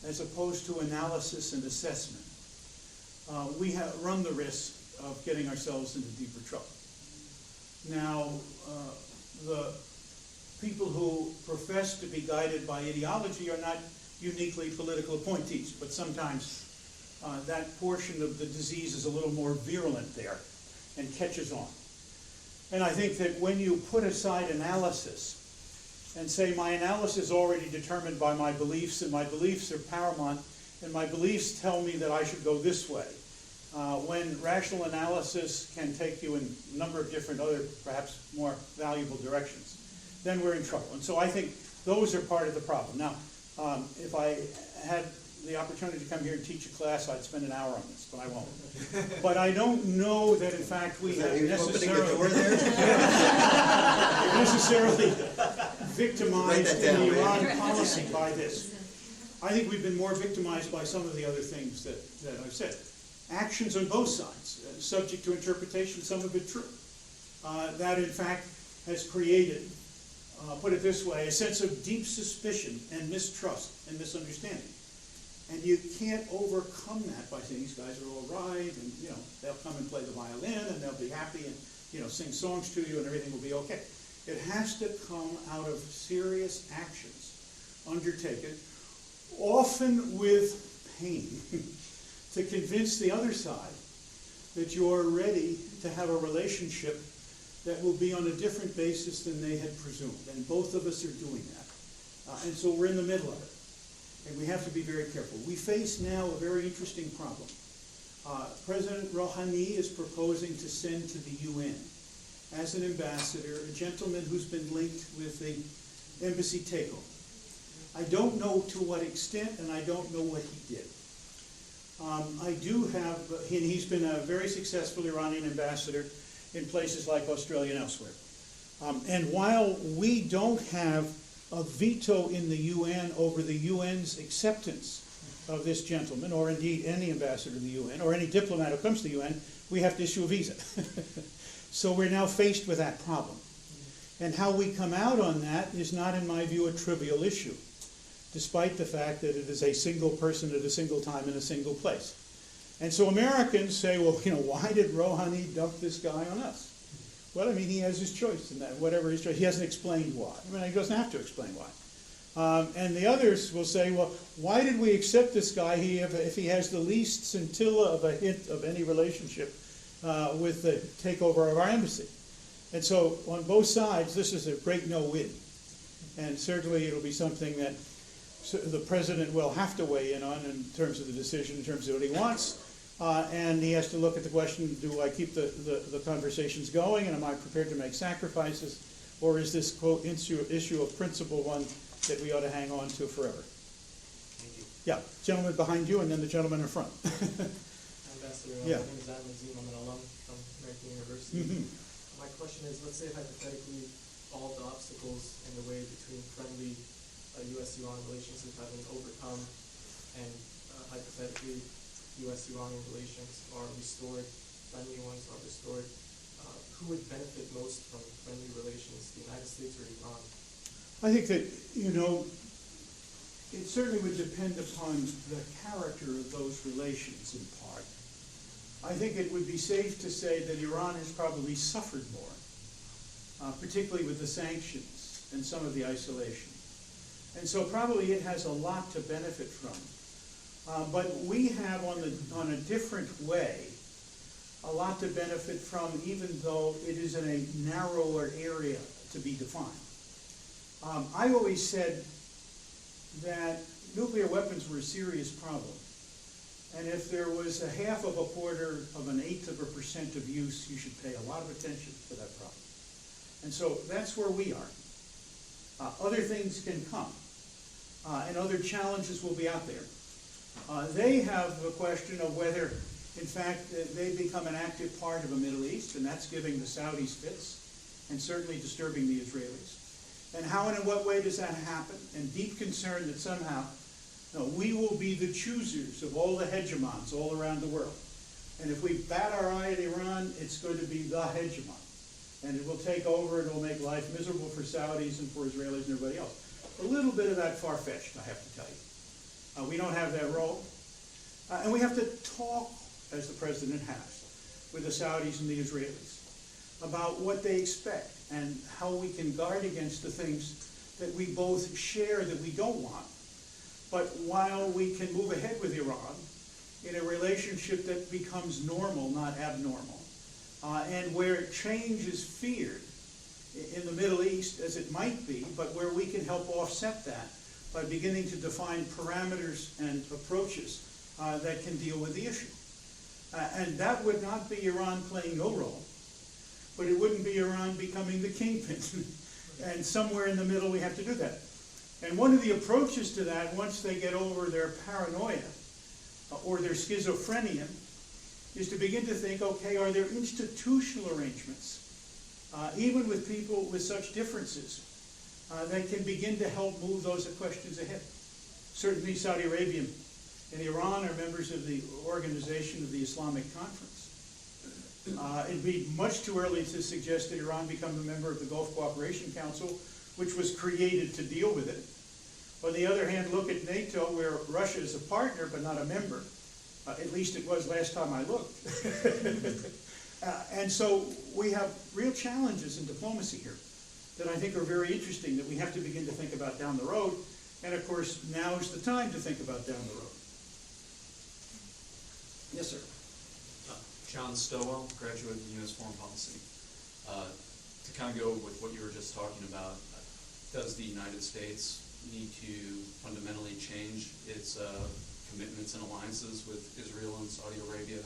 as opposed to analysis and assessment, we have run the risk of getting ourselves into deeper trouble. Now, the people who profess to be guided by ideology are not uniquely political appointees, but sometimes that portion of the disease is a little more virulent there and catches on. And I think that when you put aside analysis and say my analysis is already determined by my beliefs, and my beliefs are paramount, and my beliefs tell me that I should go this way, when rational analysis can take you in a number of different other, perhaps more valuable directions, then we're in trouble. And so I think those are part of the problem. Now, if I had the opportunity to come here and teach a class, I'd spend an hour on this, but I won't. But I don't know that in fact we have necessarily victimized the Iran policy by this. I think we've been more victimized by some of the other things that I've said. Actions on both sides, subject to interpretation, some of it true. That in fact has created, put it this way, a sense of deep suspicion and mistrust and misunderstanding. And you can't overcome that by saying these guys are all right, and they'll come and play the violin, and they'll be happy, and sing songs to you, and everything will be okay. It has to come out of serious actions undertaken, often with pain, to convince the other side that you're ready to have a relationship that will be on a different basis than they had presumed. And both of us are doing that. And so we're in the middle of it. And we have to be very careful. We face now a very interesting problem. President Rouhani is proposing to send to the UN as an ambassador a gentleman who's been linked with the embassy takeover. I don't know to what extent, and I don't know what he did. I do have, and he's been a very successful Iranian ambassador in places like Australia and elsewhere. And while we don't have a veto in the UN over the UN's acceptance of this gentleman, or indeed any ambassador to the UN, or any diplomat who comes to the UN, we have to issue a visa. So we're now faced with that problem. And how we come out on that is not, in my view, a trivial issue, despite the fact that it is a single person at a single time in a single place. And so Americans say, well, why did Rouhani dump this guy on us? Well, I mean, he has his choice in that, whatever his choice. He hasn't explained why. I mean, he doesn't have to explain why. And the others will say, well, why did we accept this guy if he has the least scintilla of a hint of any relationship with the takeover of our embassy? And so on both sides, this is a great no-win. And certainly it'll be something that the president will have to weigh in on in terms of the decision, in terms of what he wants. And he has to look at the question, do I keep the conversations going, and am I prepared to make sacrifices? Or is this, quote, issue of principle one that we ought to hang on to forever? Thank you. Yeah, gentleman behind you, and then the gentleman in front. Ambassador, Yeah. my name is Adam Azim. I'm an alum from American University. My question is, let's say hypothetically all the obstacles in the way between friendly U.S.-Iran relationships have been overcome, and hypothetically U.S.-Iranian relations are restored, friendly ones are restored. Who would benefit most from friendly relations, the United States or Iran? I think that, it certainly would depend upon the character of those relations in part. I think it would be safe to say that Iran has probably suffered more, particularly with the sanctions and some of the isolation. And so probably it has a lot to benefit from. But we have, on a different way, a lot to benefit from, even though it is in a narrower area to be defined. I always said that nuclear weapons were a serious problem. And if there was a half of a quarter of an eighth of a % of use, you should pay a lot of attention to that problem. And so that's where we are. Other things can come, and other challenges will be out there. They have the question of whether, in fact, they become an active part of the Middle East, and that's giving the Saudis fits, and certainly disturbing the Israelis. And how and in what way does that happen? And deep concern that somehow we will be the choosers of all the hegemons all around the world. And if we bat our eye at Iran, it's going to be the hegemon. And it will take over, and it will make life miserable for Saudis and for Israelis and everybody else. A little bit of that far-fetched, I have to tell you. We don't have that role. And we have to talk, as the president has, with the Saudis and the Israelis about what they expect and how we can guard against the things that we both share that we don't want. But while we can move ahead with Iran in a relationship that becomes normal, not abnormal, and where change is feared in the Middle East, as it might be, but where we can help offset that by beginning to define parameters and approaches that can deal with the issue. And that would not be Iran playing no role, but it wouldn't be Iran becoming the kingpin. And somewhere in the middle we have to do that. And one of the approaches to that, once they get over their paranoia or their schizophrenia, is to begin to think, okay, are there institutional arrangements, even with people with such differences, that can begin to help move those questions ahead? Certainly Saudi Arabia and Iran are members of the Organization of the Islamic Conference. It'd be much too early to suggest that Iran become a member of the Gulf Cooperation Council, which was created to deal with it. On the other hand, look at NATO, where Russia is a partner but not a member. At least it was last time I looked. And so we have real challenges in diplomacy here that I think are very interesting, that we have to begin to think about down the road. And of course, now is the time to think about down the road. Yes, sir. John Stowell, graduate of the U.S. Foreign Policy. To kind of go with what you were just talking about, does the United States need to fundamentally change its commitments and alliances with Israel and Saudi Arabia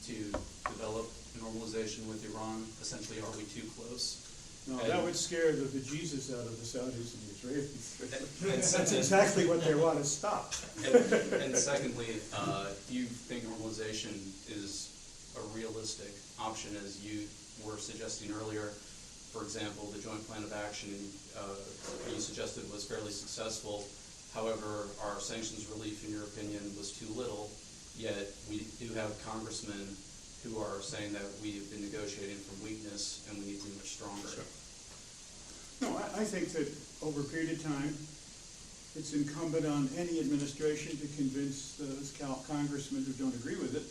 to develop normalization with Iran? Essentially, are we too close? No, that would scare the bejesus out of the Saudis and the Israelis. And That's exactly what they want to stop. And secondly, do you think normalization is a realistic option, as you were suggesting earlier? For example, the Joint Plan of Action you suggested was fairly successful. However, our sanctions relief, in your opinion, was too little, yet we do have congressmen who are saying that we have been negotiating from weakness and we need to be much stronger. Sure. No, I think that over a period of time, it's incumbent on any administration to convince those congressmen who don't agree with it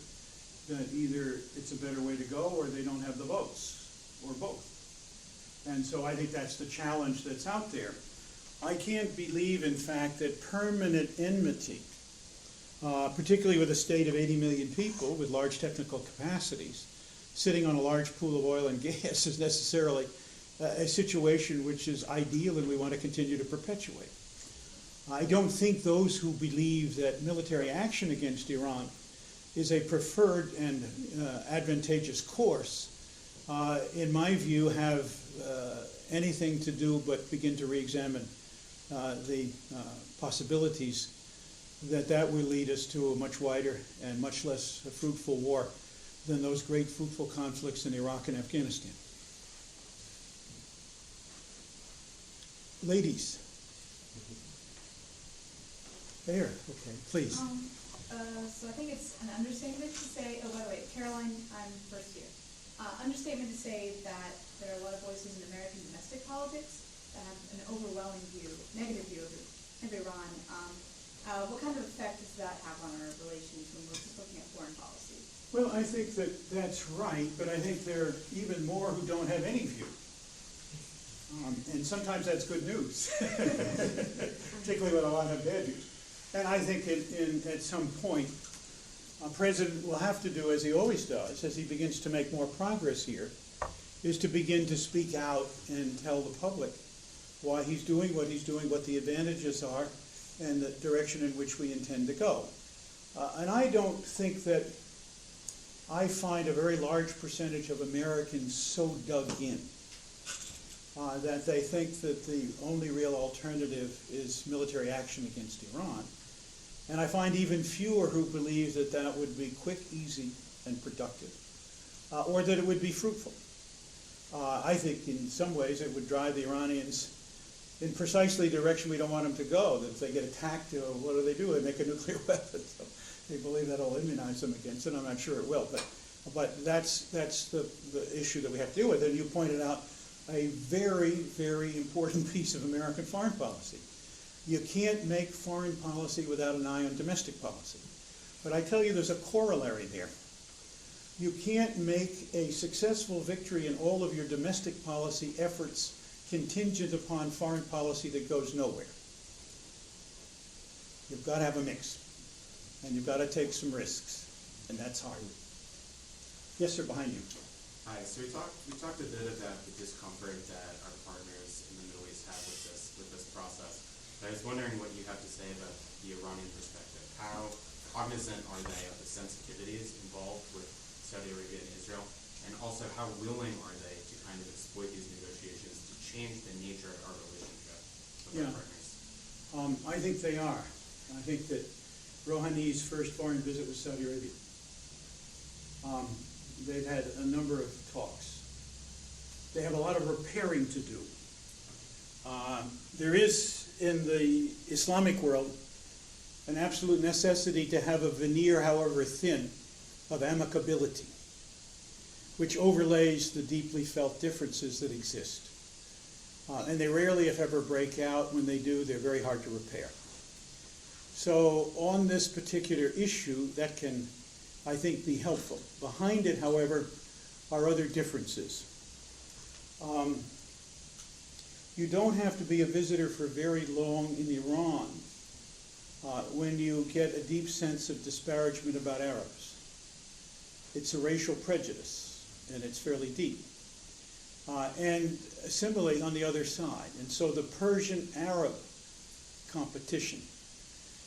that either it's a better way to go or they don't have the votes, or both. And so I think that's the challenge that's out there. I can't believe, in fact, that permanent enmity, particularly with a state of 80 million people with large technical capacities, sitting on a large pool of oil and gas, is necessarily a situation which is ideal and we want to continue to perpetuate. I don't think those who believe that military action against Iran is a preferred and advantageous course, in my view, have anything to do but begin to re-examine the possibilities that will lead us to a much wider and much less fruitful war than those great fruitful conflicts in Iraq and Afghanistan. Ladies. There, okay, please. So I think it's an understatement to say, oh, by the way, Caroline, I'm first year. Understatement to say that there are a lot of voices in American domestic politics that have an overwhelming view, negative view of Iran. What kind of effect does that have on our relations when we're just looking at foreign policy? Well, I think that that's right, but I think there are even more who don't have any view. And sometimes that's good news, particularly when a lot have bad views. And I think at some point, a president will have to do, as he always does, as he begins to make more progress here, is to begin to speak out and tell the public why he's doing, what the advantages are, and the direction in which we intend to go. And I don't think that I find a very large percentage of Americans so dug in that they think that the only real alternative is military action against Iran. And I find even fewer who believe that that would be quick, easy, and productive, or that it would be fruitful. I think in some ways it would drive the Iranians in precisely the direction we don't want them to go. That if they get attacked, what do? They make a nuclear weapon. So they believe that'll immunize them against it. I'm not sure it will, but that's the issue that we have to deal with. And you pointed out a very, very important piece of American foreign policy. You can't make foreign policy without an eye on domestic policy. But I tell you, there's a corollary there. You can't make a successful victory in all of your domestic policy efforts contingent upon foreign policy that goes nowhere. You've got to have a mix. And you've got to take some risks. And that's hard. Yes, sir, behind you. Hi, so we talked a bit about the discomfort that our partners in the Middle East have with this process. But I was wondering what you have to say about the Iranian perspective. How cognizant are they of the sensitivities involved with Saudi Arabia and Israel? And also, how willing are they to kind of exploit these negotiations to change the nature of our relationship with our partners? I think they are. I think that Rouhani's first foreign visit was Saudi Arabia. They've had a number of talks. They have a lot of repairing to do. There is, in the Islamic world, an absolute necessity to have a veneer, however thin, of amicability, which overlays the deeply felt differences that exist. And they rarely, if ever, break out. When they do, they're very hard to repair. So on this particular issue, that can, I think, be helpful. Behind it, however, are other differences. You don't have to be a visitor for very long in Iran when you get a deep sense of disparagement about Arabs. It's a racial prejudice, and it's fairly deep. And similarly on the other side. And so the Persian-Arab competition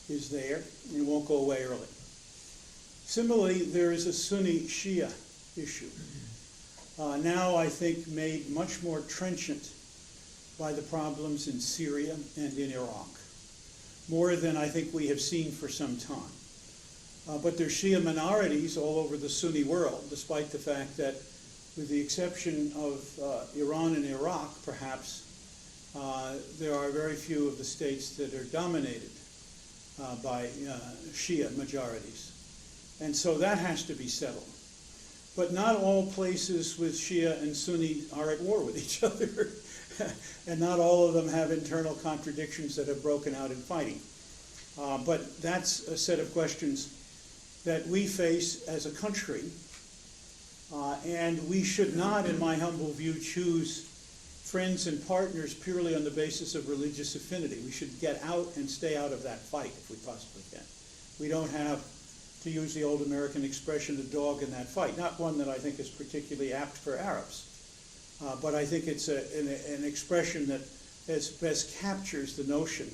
is there, and it won't go away early. Similarly, there is a Sunni-Shia issue, now I think made much more trenchant by the problems in Syria and in Iraq, more than I think we have seen for some time. But there are Shia minorities all over the Sunni world, despite the fact that, with the exception of Iran and Iraq, perhaps, there are very few of the states that are dominated by Shia majorities. And so that has to be settled. But not all places with Shia and Sunni are at war with each other. And not all of them have internal contradictions that have broken out in fighting. But that's a set of questions that we face as a country. And we should not, in my humble view, choose friends and partners purely on the basis of religious affinity. We should get out and stay out of that fight if we possibly can. We don't have, to use the old American expression, a dog in that fight. Not one that I think is particularly apt for Arabs. But I think it's an expression that best captures the notion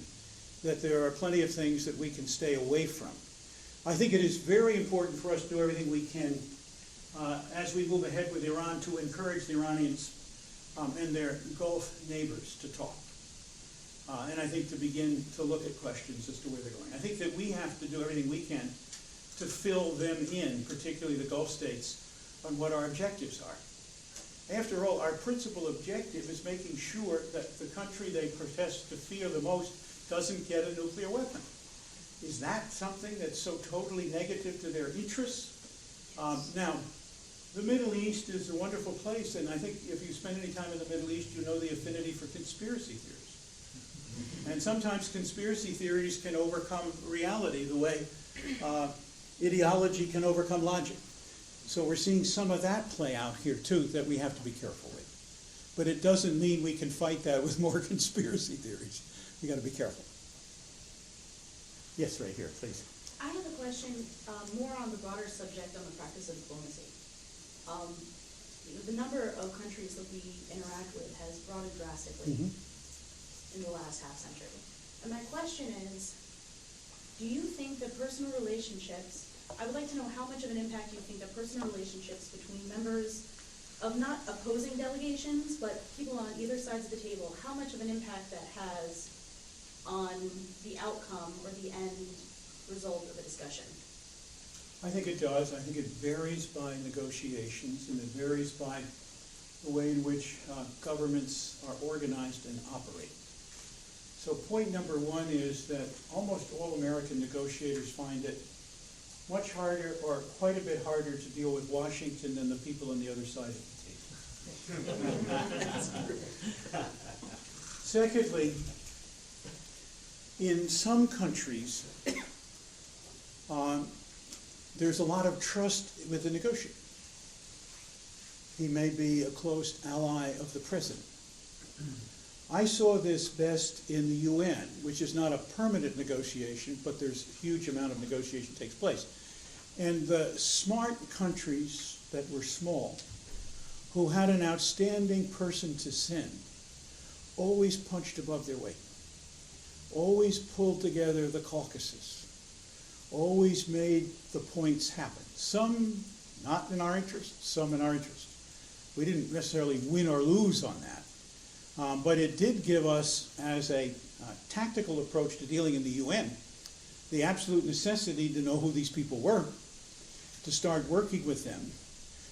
that there are plenty of things that we can stay away from. I think it is very important for us to do everything we can as we move ahead with Iran to encourage the Iranians and their Gulf neighbors to talk. And I think to begin to look at questions as to where they're going. I think that we have to do everything we can to fill them in, particularly the Gulf states, on what our objectives are. After all, our principal objective is making sure that the country they profess to fear the most doesn't get a nuclear weapon. Is that something that's so totally negative to their interests? Now, the Middle East is a wonderful place, and I think if you spend any time in the Middle East, you know the affinity for conspiracy theories. And sometimes conspiracy theories can overcome reality the way ideology can overcome logic. So we're seeing some of that play out here, too, that we have to be careful with. But it doesn't mean we can fight that with more conspiracy theories. You got to be careful. Yes, right here, please. I have a question more on the broader subject on the practice of diplomacy. The number of countries that we interact with has broadened drastically in the last half century. And my question is, do you think that personal relationships, I would like to know how much of an impact you think that personal relationships between members of not opposing delegations, but people on either sides of the table, how much of an impact that has on the outcome or the end result of a discussion? I think it does. I think it varies by negotiations, and it varies by the way in which governments are organized and operate. So point number one is that almost all American negotiators find it much harder, or quite a bit harder, to deal with Washington than the people on the other side of the table. Secondly, in some countries, there's a lot of trust with the negotiator. He may be a close ally of the president. I saw this best in the UN, which is not a permanent negotiation, but there's a huge amount of negotiation takes place. And the smart countries that were small, who had an outstanding person to send, always punched above their weight, always pulled together the caucuses, always made the points happen. Some not in our interest, some in our interest. We didn't necessarily win or lose on that, But it did give us, as a tactical approach to dealing in the UN, the absolute necessity to know who these people were, to start working with them,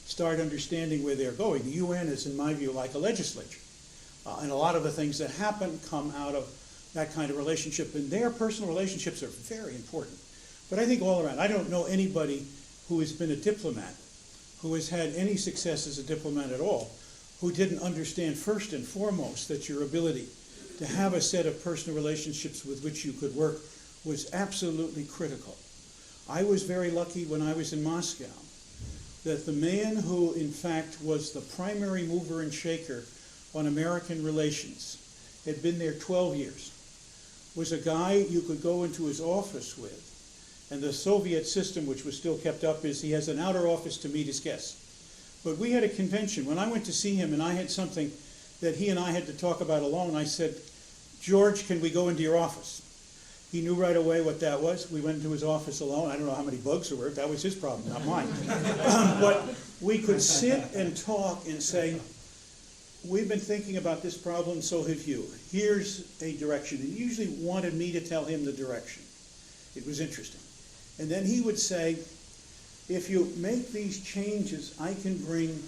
start understanding where they're going. The UN is, in my view, like a legislature. And a lot of the things that happen come out of that kind of relationship. And their personal relationships are very important. But I think all around, I don't know anybody who has been a diplomat, who has had any success as a diplomat at all, who didn't understand first and foremost that your ability to have a set of personal relationships with which you could work was absolutely critical. I was very lucky when I was in Moscow that the man who, in fact, was the primary mover and shaker on American relations, had been there 12 years, was a guy you could go into his office with. And the Soviet system, which was still kept up, is he has an outer office to meet his guests. But we had a convention. When I went to see him and I had something that he and I had to talk about alone, I said, "George, can we go into your office?" He knew right away what that was. We went into his office alone. I don't know how many bugs there were. That was his problem, not mine. But we could sit and talk and say, "We've been thinking about this problem, so have you. Here's a direction." And he usually wanted me to tell him the direction. It was interesting. And then he would say, "If you make these changes, I can bring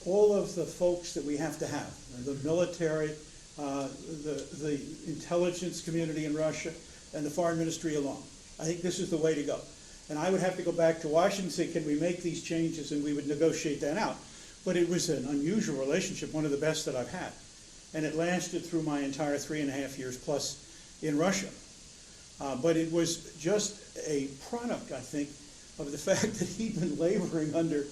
all of the folks that we have to have, the military, the intelligence community in Russia, and the foreign ministry along. I think this is the way to go." And I would have to go back to Washington and say, "Can we make these changes?" And we would negotiate that out. But it was an unusual relationship, one of the best that I've had. And it lasted through my entire 3.5 years plus in Russia. But it was just a product, I think, of the fact that he'd been laboring under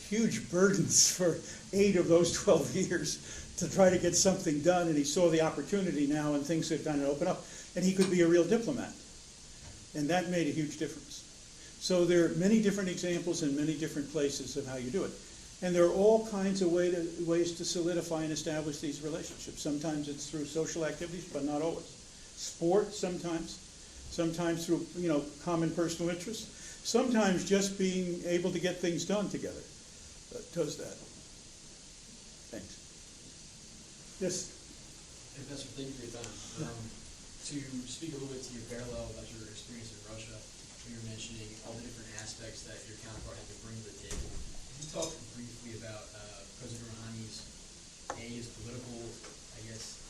huge burdens for 8 of those 12 years to try to get something done, and he saw the opportunity now, and things had kind of opened up, and he could be a real diplomat. And that made a huge difference. So there are many different examples in many different places of how you do it. And there are all kinds of ways to solidify and establish these relationships. Sometimes it's through social activities, but not always. Sport, sometimes through, common personal interests. Sometimes just being able to get things done together does that. Thanks. Yes? Hey, Professor, thank you for your time. To speak a little bit to your parallel about your experience in Russia, you were mentioning all the different aspects that your counterpart had to bring to the table. Could you talk briefly about President Rouhani's his political,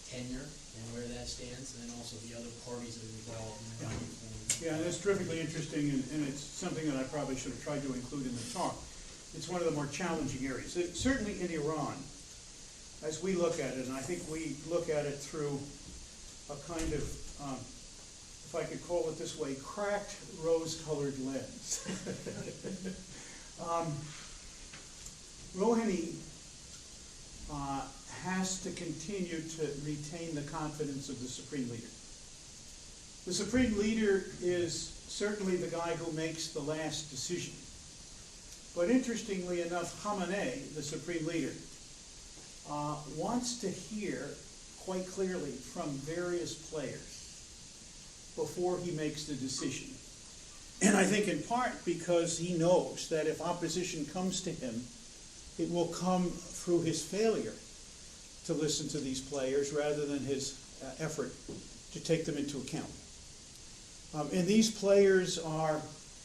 tenure and where that stands, and then also the other parties that are involved in the Iranian form? Yeah, that's terrifically interesting, and it's something that I probably should have tried to include in the talk. It's one of the more challenging areas. Certainly in Iran, as we look at it, and I think we look at it through a kind of, if I could call it this way, cracked rose-colored lens. Rouhani has to continue to retain the confidence of the Supreme Leader. The Supreme Leader is certainly the guy who makes the last decision. But interestingly enough, Khamenei, the Supreme Leader, wants to hear quite clearly from various players before he makes the decision. And I think in part because he knows that if opposition comes to him, it will come through his failure to listen to these players rather than his effort to take them into account. And these players are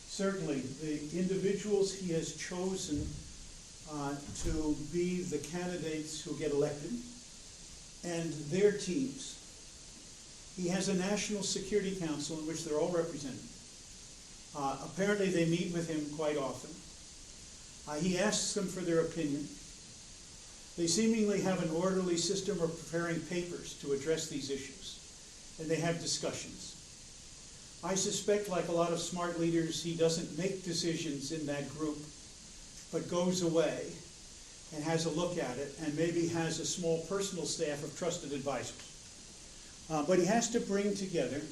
certainly the individuals he has chosen to be the candidates who get elected and their teams. He has a National Security Council in which they're all represented. Apparently they meet with him quite often. He asks them for their opinion. They seemingly have an orderly system of preparing papers to address these issues, and they have discussions. I suspect, like a lot of smart leaders, he doesn't make decisions in that group, but goes away and has a look at it, and maybe has a small personal staff of trusted advisors. But he has to bring together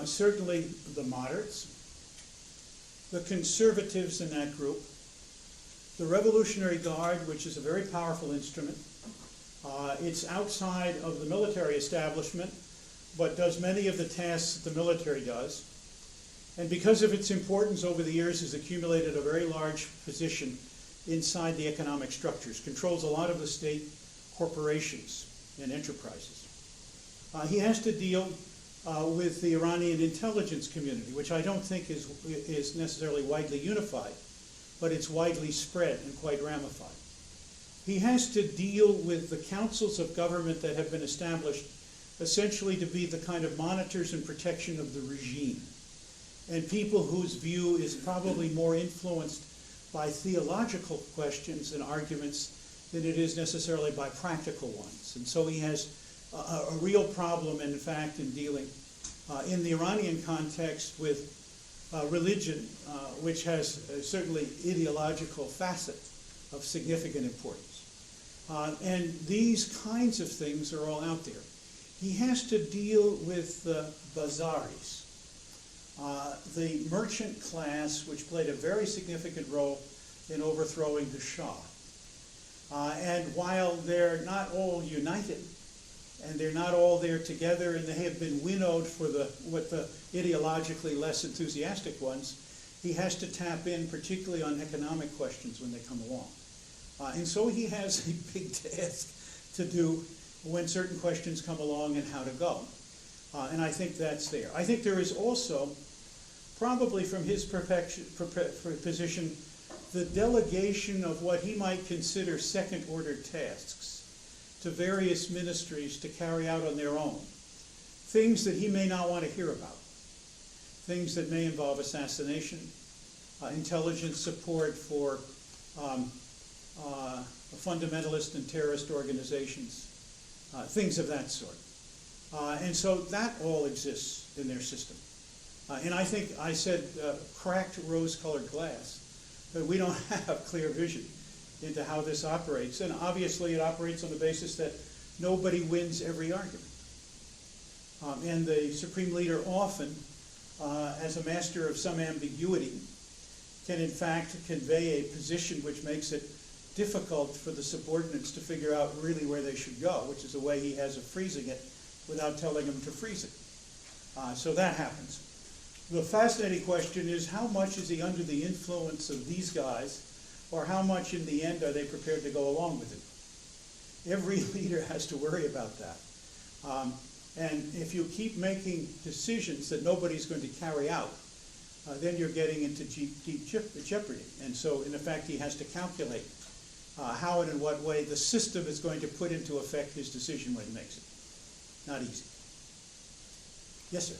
certainly the moderates, the conservatives in that group, the Revolutionary Guard, which is a very powerful instrument. It's outside of the military establishment, but does many of the tasks that the military does. And because of its importance over the years, has accumulated a very large position inside the economic structures, controls a lot of the state corporations and enterprises. He has to deal with the Iranian intelligence community, which I don't think is necessarily widely unified, but it's widely spread and quite ramified. He has to deal with the councils of government that have been established essentially to be the kind of monitors and protection of the regime, and people whose view is probably more influenced by theological questions and arguments than it is necessarily by practical ones. And so he has a real problem, in fact, in dealing in the Iranian context with religion, which has certainly ideological facet of significant importance. And these kinds of things are all out there. He has to deal with the bazaris, the merchant class, which played a very significant role in overthrowing the Shah. And while they're not all united, and they're not all there together, and they have been winnowed for the ideologically less enthusiastic ones, he has to tap in particularly on economic questions when they come along. And so he has a big task to do when certain questions come along and how to go. And I think that's there. I think there is also, probably from his position, the delegation of what he might consider second-order tasks to various ministries to carry out on their own. Things that he may not want to hear about. Things that may involve assassination, intelligence support for fundamentalist and terrorist organizations, things of that sort. And so that all exists in their system. And I think I said cracked rose-colored glass, but we don't have clear vision into how this operates. And obviously it operates on the basis that nobody wins every argument. And the Supreme Leader often, as a master of some ambiguity, can in fact convey a position which makes it difficult for the subordinates to figure out really where they should go, which is the way he has of freezing it without telling them to freeze it. So that happens. The fascinating question is, how much is he under the influence of these guys, or how much in the end are they prepared to go along with it? Every leader has to worry about that. And if you keep making decisions that nobody's going to carry out, then you're getting into deep jeopardy. And so, in effect, he has to calculate how and in what way the system is going to put into effect his decision when he makes it. Not easy. Yes, sir?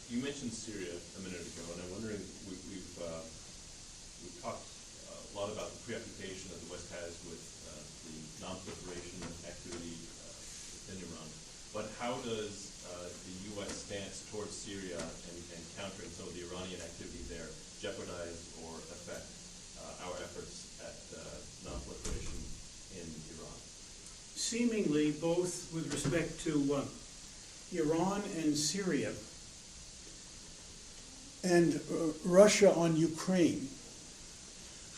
You mentioned Syria a minute ago, and I'm wondering, we've talked a lot about the preoccupation that the West has with the non-proliferation activity within Iran. But how does the U.S. stance towards Syria and countering some of the Iranian activity there jeopardize or affect our efforts at non-proliferation in Iran? Seemingly, both with respect to Iran and Syria, and Russia on Ukraine,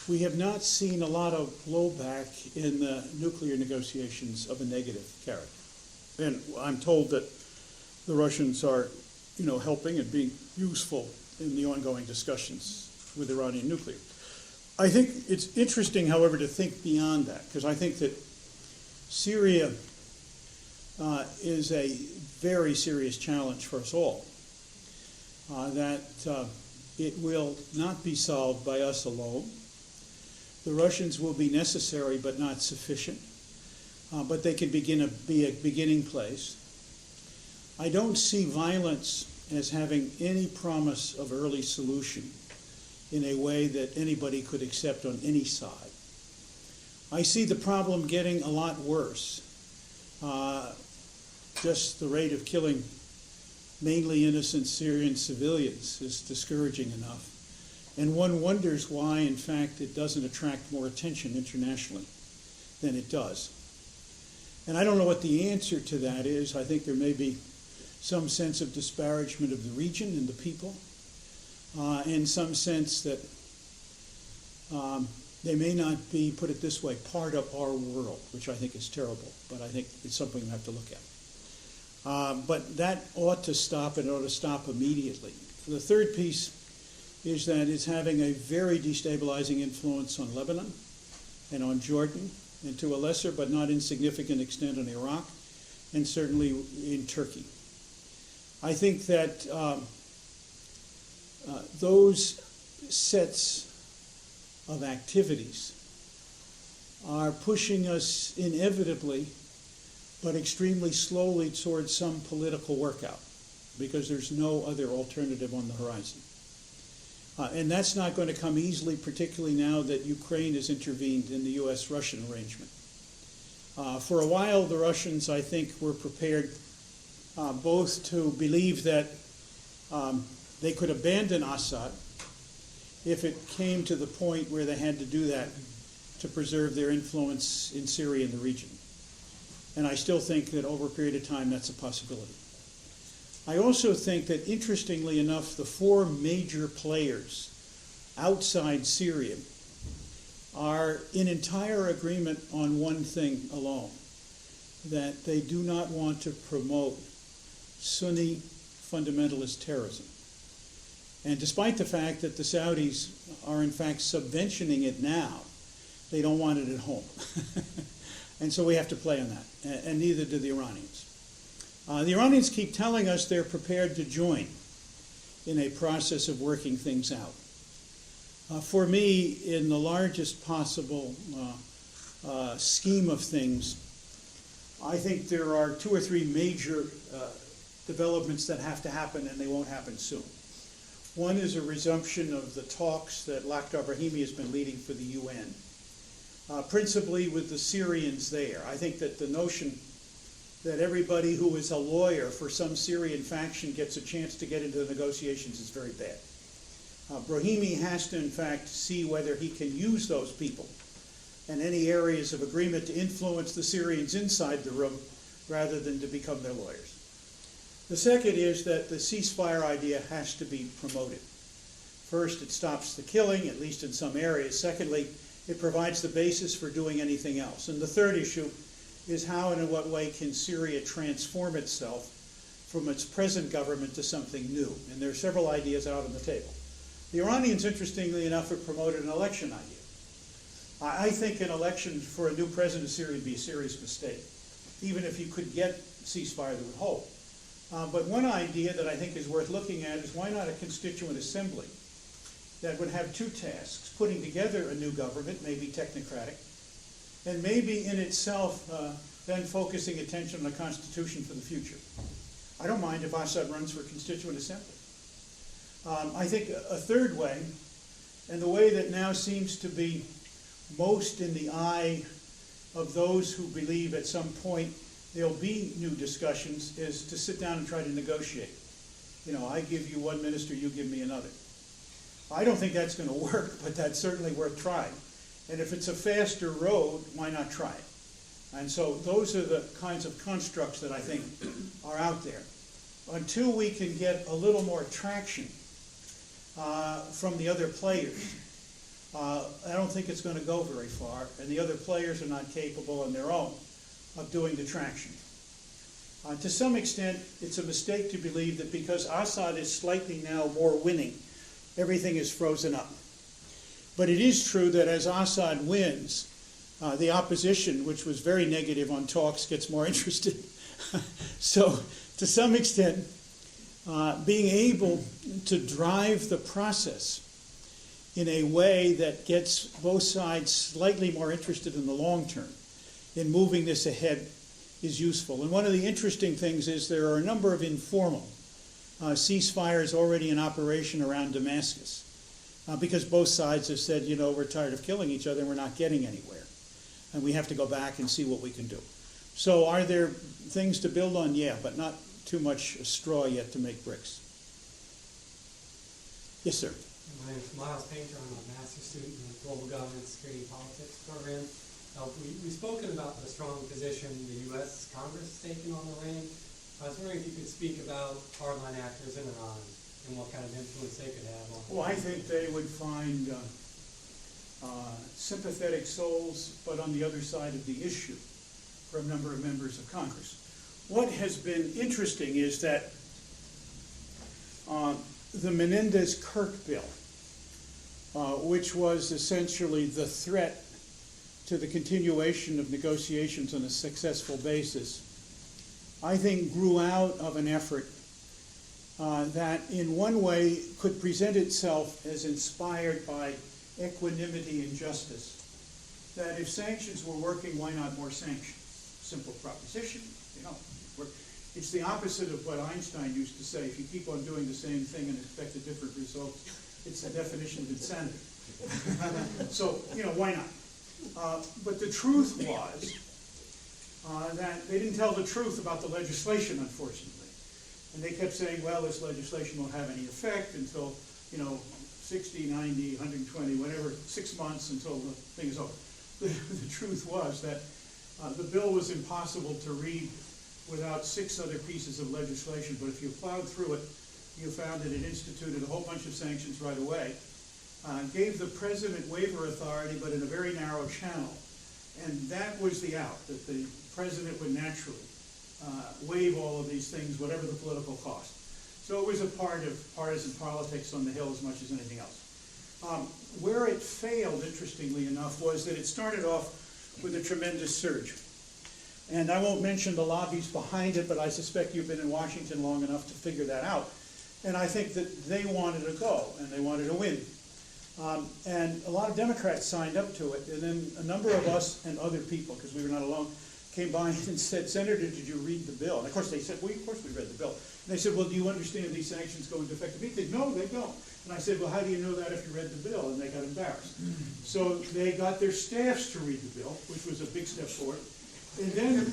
we have not seen a lot of blowback in the nuclear negotiations of a negative character. And I'm told that the Russians are, helping and being useful in the ongoing discussions with Iranian nuclear. I think it's interesting, however, to think beyond that, because I think that Syria is a very serious challenge for us all. That it will not be solved by us alone. The Russians will be necessary but not sufficient, but they can be a beginning place. I don't see violence as having any promise of early solution in a way that anybody could accept on any side. I see the problem getting a lot worse. Just the rate of killing mainly innocent Syrian civilians is discouraging enough. And one wonders why, in fact, it doesn't attract more attention internationally than it does. And I don't know what the answer to that is. I think there may be some sense of disparagement of the region and the people, and some sense that they may not be, put it this way, part of our world, which I think is terrible, but I think it's something we have to look at. But that ought to stop, and it ought to stop immediately. The third piece is that it's having a very destabilizing influence on Lebanon and on Jordan and to a lesser but not insignificant extent in Iraq, and certainly in Turkey. I think that those sets of activities are pushing us inevitably but extremely slowly towards some political workout, because there's no other alternative on the horizon. And that's not going to come easily, particularly now that Ukraine has intervened in the U.S.-Russian arrangement. For a while, the Russians, I think, were prepared both to believe that they could abandon Assad if it came to the point where they had to do that to preserve their influence in Syria and the region. And I still think that over a period of time that's a possibility. I also think that, interestingly enough, the four major players outside Syria are in entire agreement on one thing alone, that they do not want to promote Sunni fundamentalist terrorism. And despite the fact that the Saudis are in fact subventioning it now, they don't want it at home. And so we have to play on that, and neither do the Iranians. The Iranians keep telling us they're prepared to join in a process of working things out. For me, in the largest possible scheme of things, I think there are two or three major developments that have to happen, and they won't happen soon. One is a resumption of the talks that Lakhdar Brahimi has been leading for the UN, principally with the Syrians there. I think that the notion that everybody who is a lawyer for some Syrian faction gets a chance to get into the negotiations is very bad. Brahimi has to, in fact, see whether he can use those people and any areas of agreement to influence the Syrians inside the room rather than to become their lawyers. The second is that the ceasefire idea has to be promoted. First, it stops the killing, at least in some areas. Secondly, it provides the basis for doing anything else. And the third issue is how and in what way can Syria transform itself from its present government to something new. And there are several ideas out on the table. The Iranians, interestingly enough, have promoted an election idea. I think an election for a new president of Syria would be a serious mistake, even if you could get ceasefire that would hold. But one idea that I think is worth looking at is, why not a constituent assembly that would have two tasks: putting together a new government, maybe technocratic, and maybe in itself then focusing attention on a constitution for the future. I don't mind if Assad runs for constituent assembly. I think a third way, and the way that now seems to be most in the eye of those who believe at some point there'll be new discussions, is to sit down and try to negotiate. You know, I give you one minister, you give me another. I don't think that's going to work, but that's certainly worth trying. And if it's a faster road, why not try it? And so those are the kinds of constructs that I think are out there. Until we can get a little more traction from the other players, I don't think it's going to go very far, and the other players are not capable on their own of doing the traction. To some extent, it's a mistake to believe that because Assad is slightly now more winning, everything is frozen up. But it is true that as Assad wins, the opposition, which was very negative on talks, gets more interested. So, to some extent, being able to drive the process in a way that gets both sides slightly more interested in the long term in moving this ahead is useful. And one of the interesting things is there are a number of informal ceasefires already in operation around Damascus, because both sides have said, you know, we're tired of killing each other and we're not getting anywhere, and we have to go back and see what we can do. So are there things to build on? Yeah, but not too much straw yet to make bricks. Yes, sir. My name is Miles Painter. I'm a master's student in the Global Government Security and Politics program. We've spoken about the strong position the U.S. Congress has taken on Iran. I was wondering if you could speak about hardline actors in Iran and what kind of influence they could have on. Well, I think they would find sympathetic souls, but on the other side of the issue, for a number of members of Congress. What has been interesting is that the Menendez-Kirk bill, which was essentially the threat to the continuation of negotiations on a successful basis, I think grew out of an effort that in one way could present itself as inspired by equanimity and justice. That if sanctions were working, why not more sanctions? Simple proposition, you know. It's the opposite of what Einstein used to say. If you keep on doing the same thing and expect a different result, it's the definition of insanity. So, you know, why not? But the truth was that they didn't tell the truth about the legislation, unfortunately. And they kept saying, well, this legislation won't have any effect until, you know, 60, 90, 120, whatever, 6 months until the thing is over. The truth was that the bill was impossible to read without 6 other pieces of legislation, but if you plowed through it, you found that it instituted a whole bunch of sanctions right away, gave the president waiver authority, but in a very narrow channel. And that was the out, that the president would naturally waive all of these things, whatever the political cost. So it was a part of partisan politics on the Hill as much as anything else. Where it failed, interestingly enough, was that it started off with a tremendous surge. And I won't mention the lobbies behind it, but I suspect you've been in Washington long enough to figure that out. And I think that they wanted to go, and they wanted to win. And a lot of Democrats signed up to it, and then a number of us and other people, because we were not alone, came by and said, Senator, did you read the bill? And of course they said, well, of course we read the bill. And they said, well, do you understand these sanctions go into effect immediately? No, they don't. And I said, well, how do you know that if you read the bill? And they got embarrassed. So they got their staffs to read the bill, which was a big step forward. And then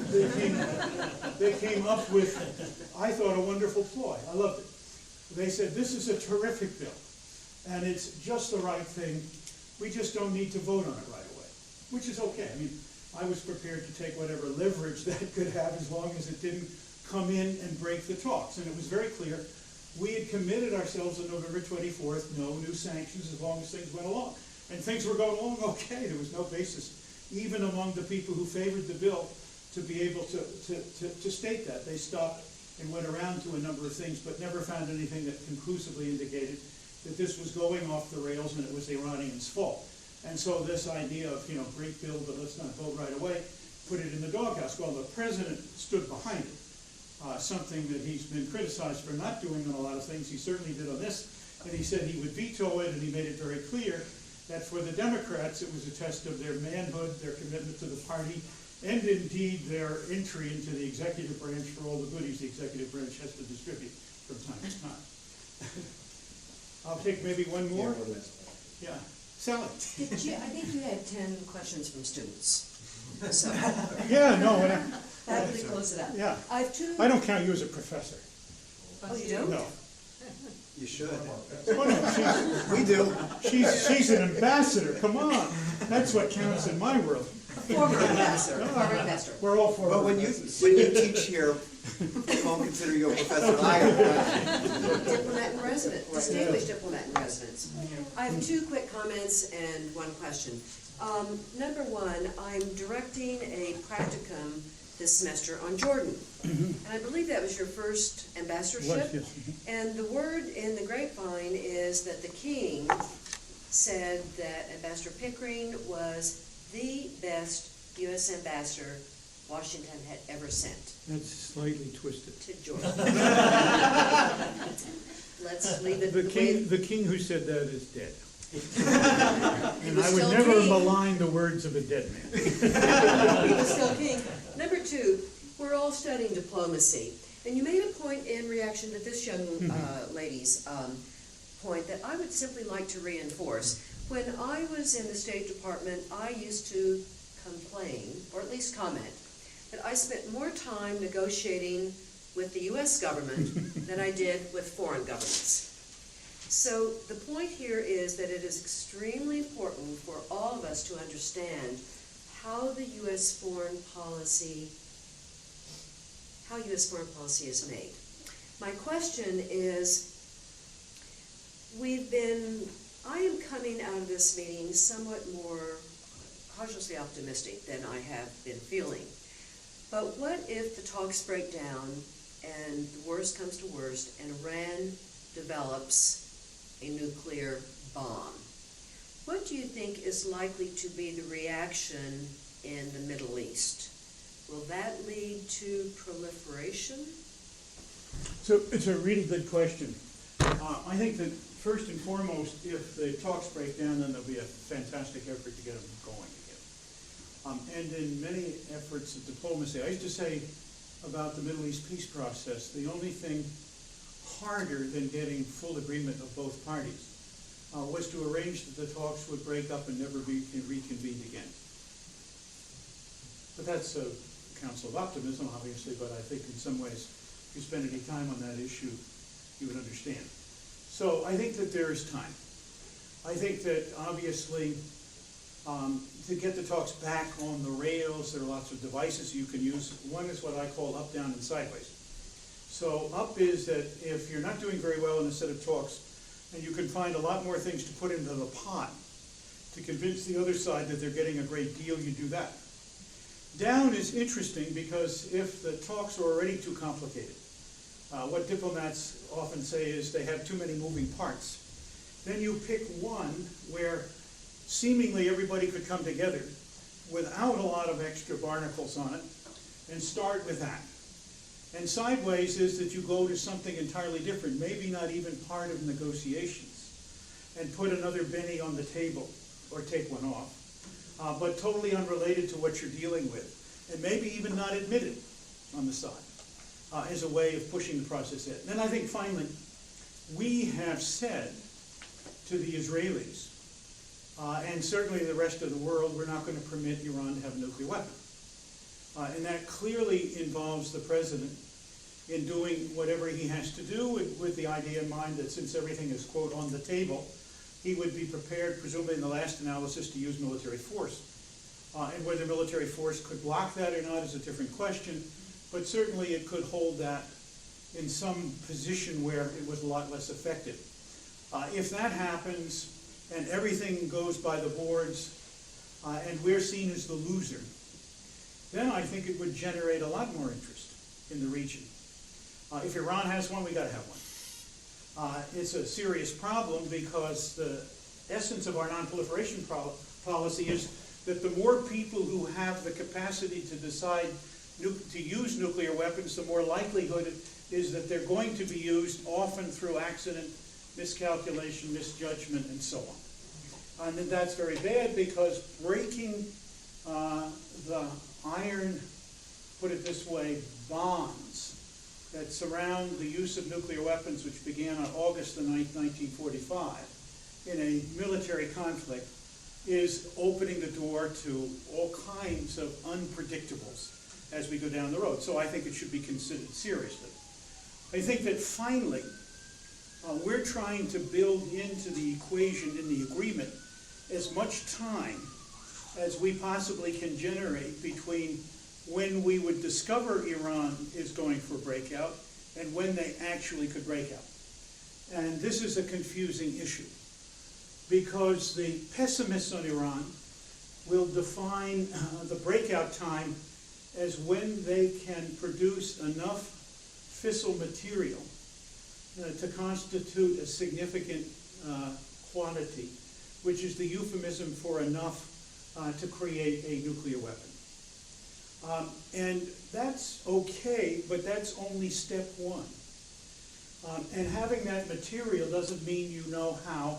they came up with, I thought, a wonderful ploy. I loved it. They said, this is a terrific bill, and it's just the right thing. We just don't need to vote on it right away, which is okay. I mean, I was prepared to take whatever leverage that could have as long as it didn't come in and break the talks. And it was very clear. We had committed ourselves on November 24th, no new sanctions as long as things went along. And things were going along okay. There was no basis, even among the people who favored the bill, to be able to state that. They stopped and went around to a number of things, but never found anything that conclusively indicated that this was going off the rails and it was the Iranians' fault. And so this idea of, you know, great bill, but let's not vote right away, put it in the doghouse. Well, the president stood behind it, something that he's been criticized for not doing on a lot of things. He certainly did on this, and he said he would veto it, and he made it very clear that for the Democrats it was a test of their manhood, their commitment to the party, and indeed their entry into the executive branch for all the goodies the executive branch has to distribute from time to time. I'll take maybe one more. Yeah. Sally. I think you had 10 questions from students. So Yeah, no. that would close it up. Yeah. I have 2. I don't count you as a professor. Oh, you don't? No. You should. Oh, no, We do. she's an ambassador. Come on. That's what counts in my world. Former ambassador. Former ambassador. We're all for But when you teach here, I won't consider you a professor either. Diplomat in residence, distinguished diplomat in residence. I have 2 quick comments and 1 question. Number 1, I'm directing a practicum this semester on Jordan. And I believe that was your first ambassadorship. Yes. And the word in the grapevine is that the king said that Ambassador Pickering was the best U.S. ambassador Washington had ever sent. That's slightly twisted. To Jordan. Let's leave it The king who said that is dead. And was I would still never king. malign the words of a dead man. He was still king. Number 2, we're all studying diplomacy. And you made a point in reaction to this young lady's point that I would simply like to reinforce. When I was in the State Department, I used to complain, or at least comment, that I spent more time negotiating with the U.S. government than I did with foreign governments. So the point here is that it is extremely important for all of us to understand how the U.S. foreign policy is made. My question is, I am coming out of this meeting somewhat more cautiously optimistic than I have been feeling. But what if the talks break down and the worst comes to worst and Iran develops a nuclear bomb? what do you think is likely to be the reaction in the Middle East? Will that lead to proliferation? So it's a really good question. I think that first and foremost, if the talks break down, then there'll be a fantastic effort to get them going again. And in many efforts of diplomacy, I used to say about the Middle East peace process, the only thing harder than getting full agreement of both parties was to arrange that the talks would break up and never be reconvened again. But that's a counsel of optimism, obviously, but I think in some ways, if you spend any time on that issue, you would understand. So I think that there is time. I think that obviously to get the talks back on the rails, there are lots of devices you can use. One is what I call up, down, and sideways. So up is that if you're not doing very well in a set of talks, and you can find a lot more things to put into the pot to convince the other side that they're getting a great deal, you do that. Down is interesting because if the talks are already too complicated, what diplomats often say is they have too many moving parts. Then you pick one where seemingly everybody could come together without a lot of extra barnacles on it and start with that. And sideways is that you go to something entirely different, maybe not even part of negotiations, and put another Benny on the table or take one off, but totally unrelated to what you're dealing with, and maybe even not admitted on the side as a way of pushing the process in. Then I think finally, we have said to the Israelis, and certainly the rest of the world, we're not going to permit Iran to have a nuclear weapon. And that clearly involves the president in doing whatever he has to do with the idea in mind that since everything is, quote, on the table, he would be prepared, presumably in the last analysis, to use military force. And whether military force could block that or not is a different question, but certainly it could hold that in some position where it was a lot less effective. If that happens and everything goes by the boards and we're seen as the loser, then I think it would generate a lot more interest in the region. If Iran has one, we got to have one. It's a serious problem because the essence of our non-proliferation policy is that the more people who have the capacity to decide to use nuclear weapons, the more likelihood is that they're going to be used often through accident, miscalculation, misjudgment, and so on. And that's very bad because breaking the iron, put it this way, bonds that surround the use of nuclear weapons, which began on August the 9th, 1945, in a military conflict, is opening the door to all kinds of unpredictables as we go down the road. So I think it should be considered seriously. I think that finally, we're trying to build into the equation, in the agreement, as much time as we possibly can generate between when we would discover Iran is going for breakout and when they actually could break out. And this is a confusing issue because the pessimists on Iran will define the breakout time as when they can produce enough fissile material to constitute a significant quantity, which is the euphemism for enough to create a nuclear weapon. And that's okay, but that's only step one. And having that material doesn't mean you know how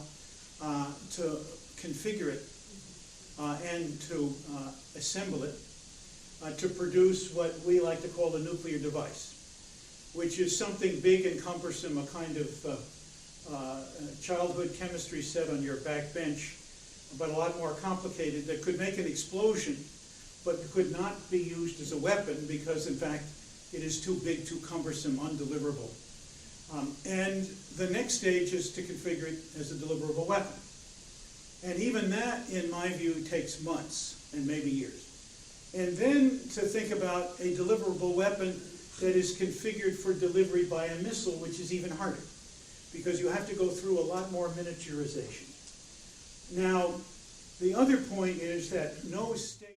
to configure it and to assemble it to produce what we like to call a nuclear device, which is something big and cumbersome, a kind of childhood chemistry set on your back bench, but a lot more complicated, that could make an explosion, but could not be used as a weapon because, in fact, it is too big, too cumbersome, undeliverable. And the next stage is to configure it as a deliverable weapon. And even that, in my view, takes months and maybe years. And then to think about a deliverable weapon that is configured for delivery by a missile, which is even harder, because you have to go through a lot more miniaturization. Now, the other point is that no state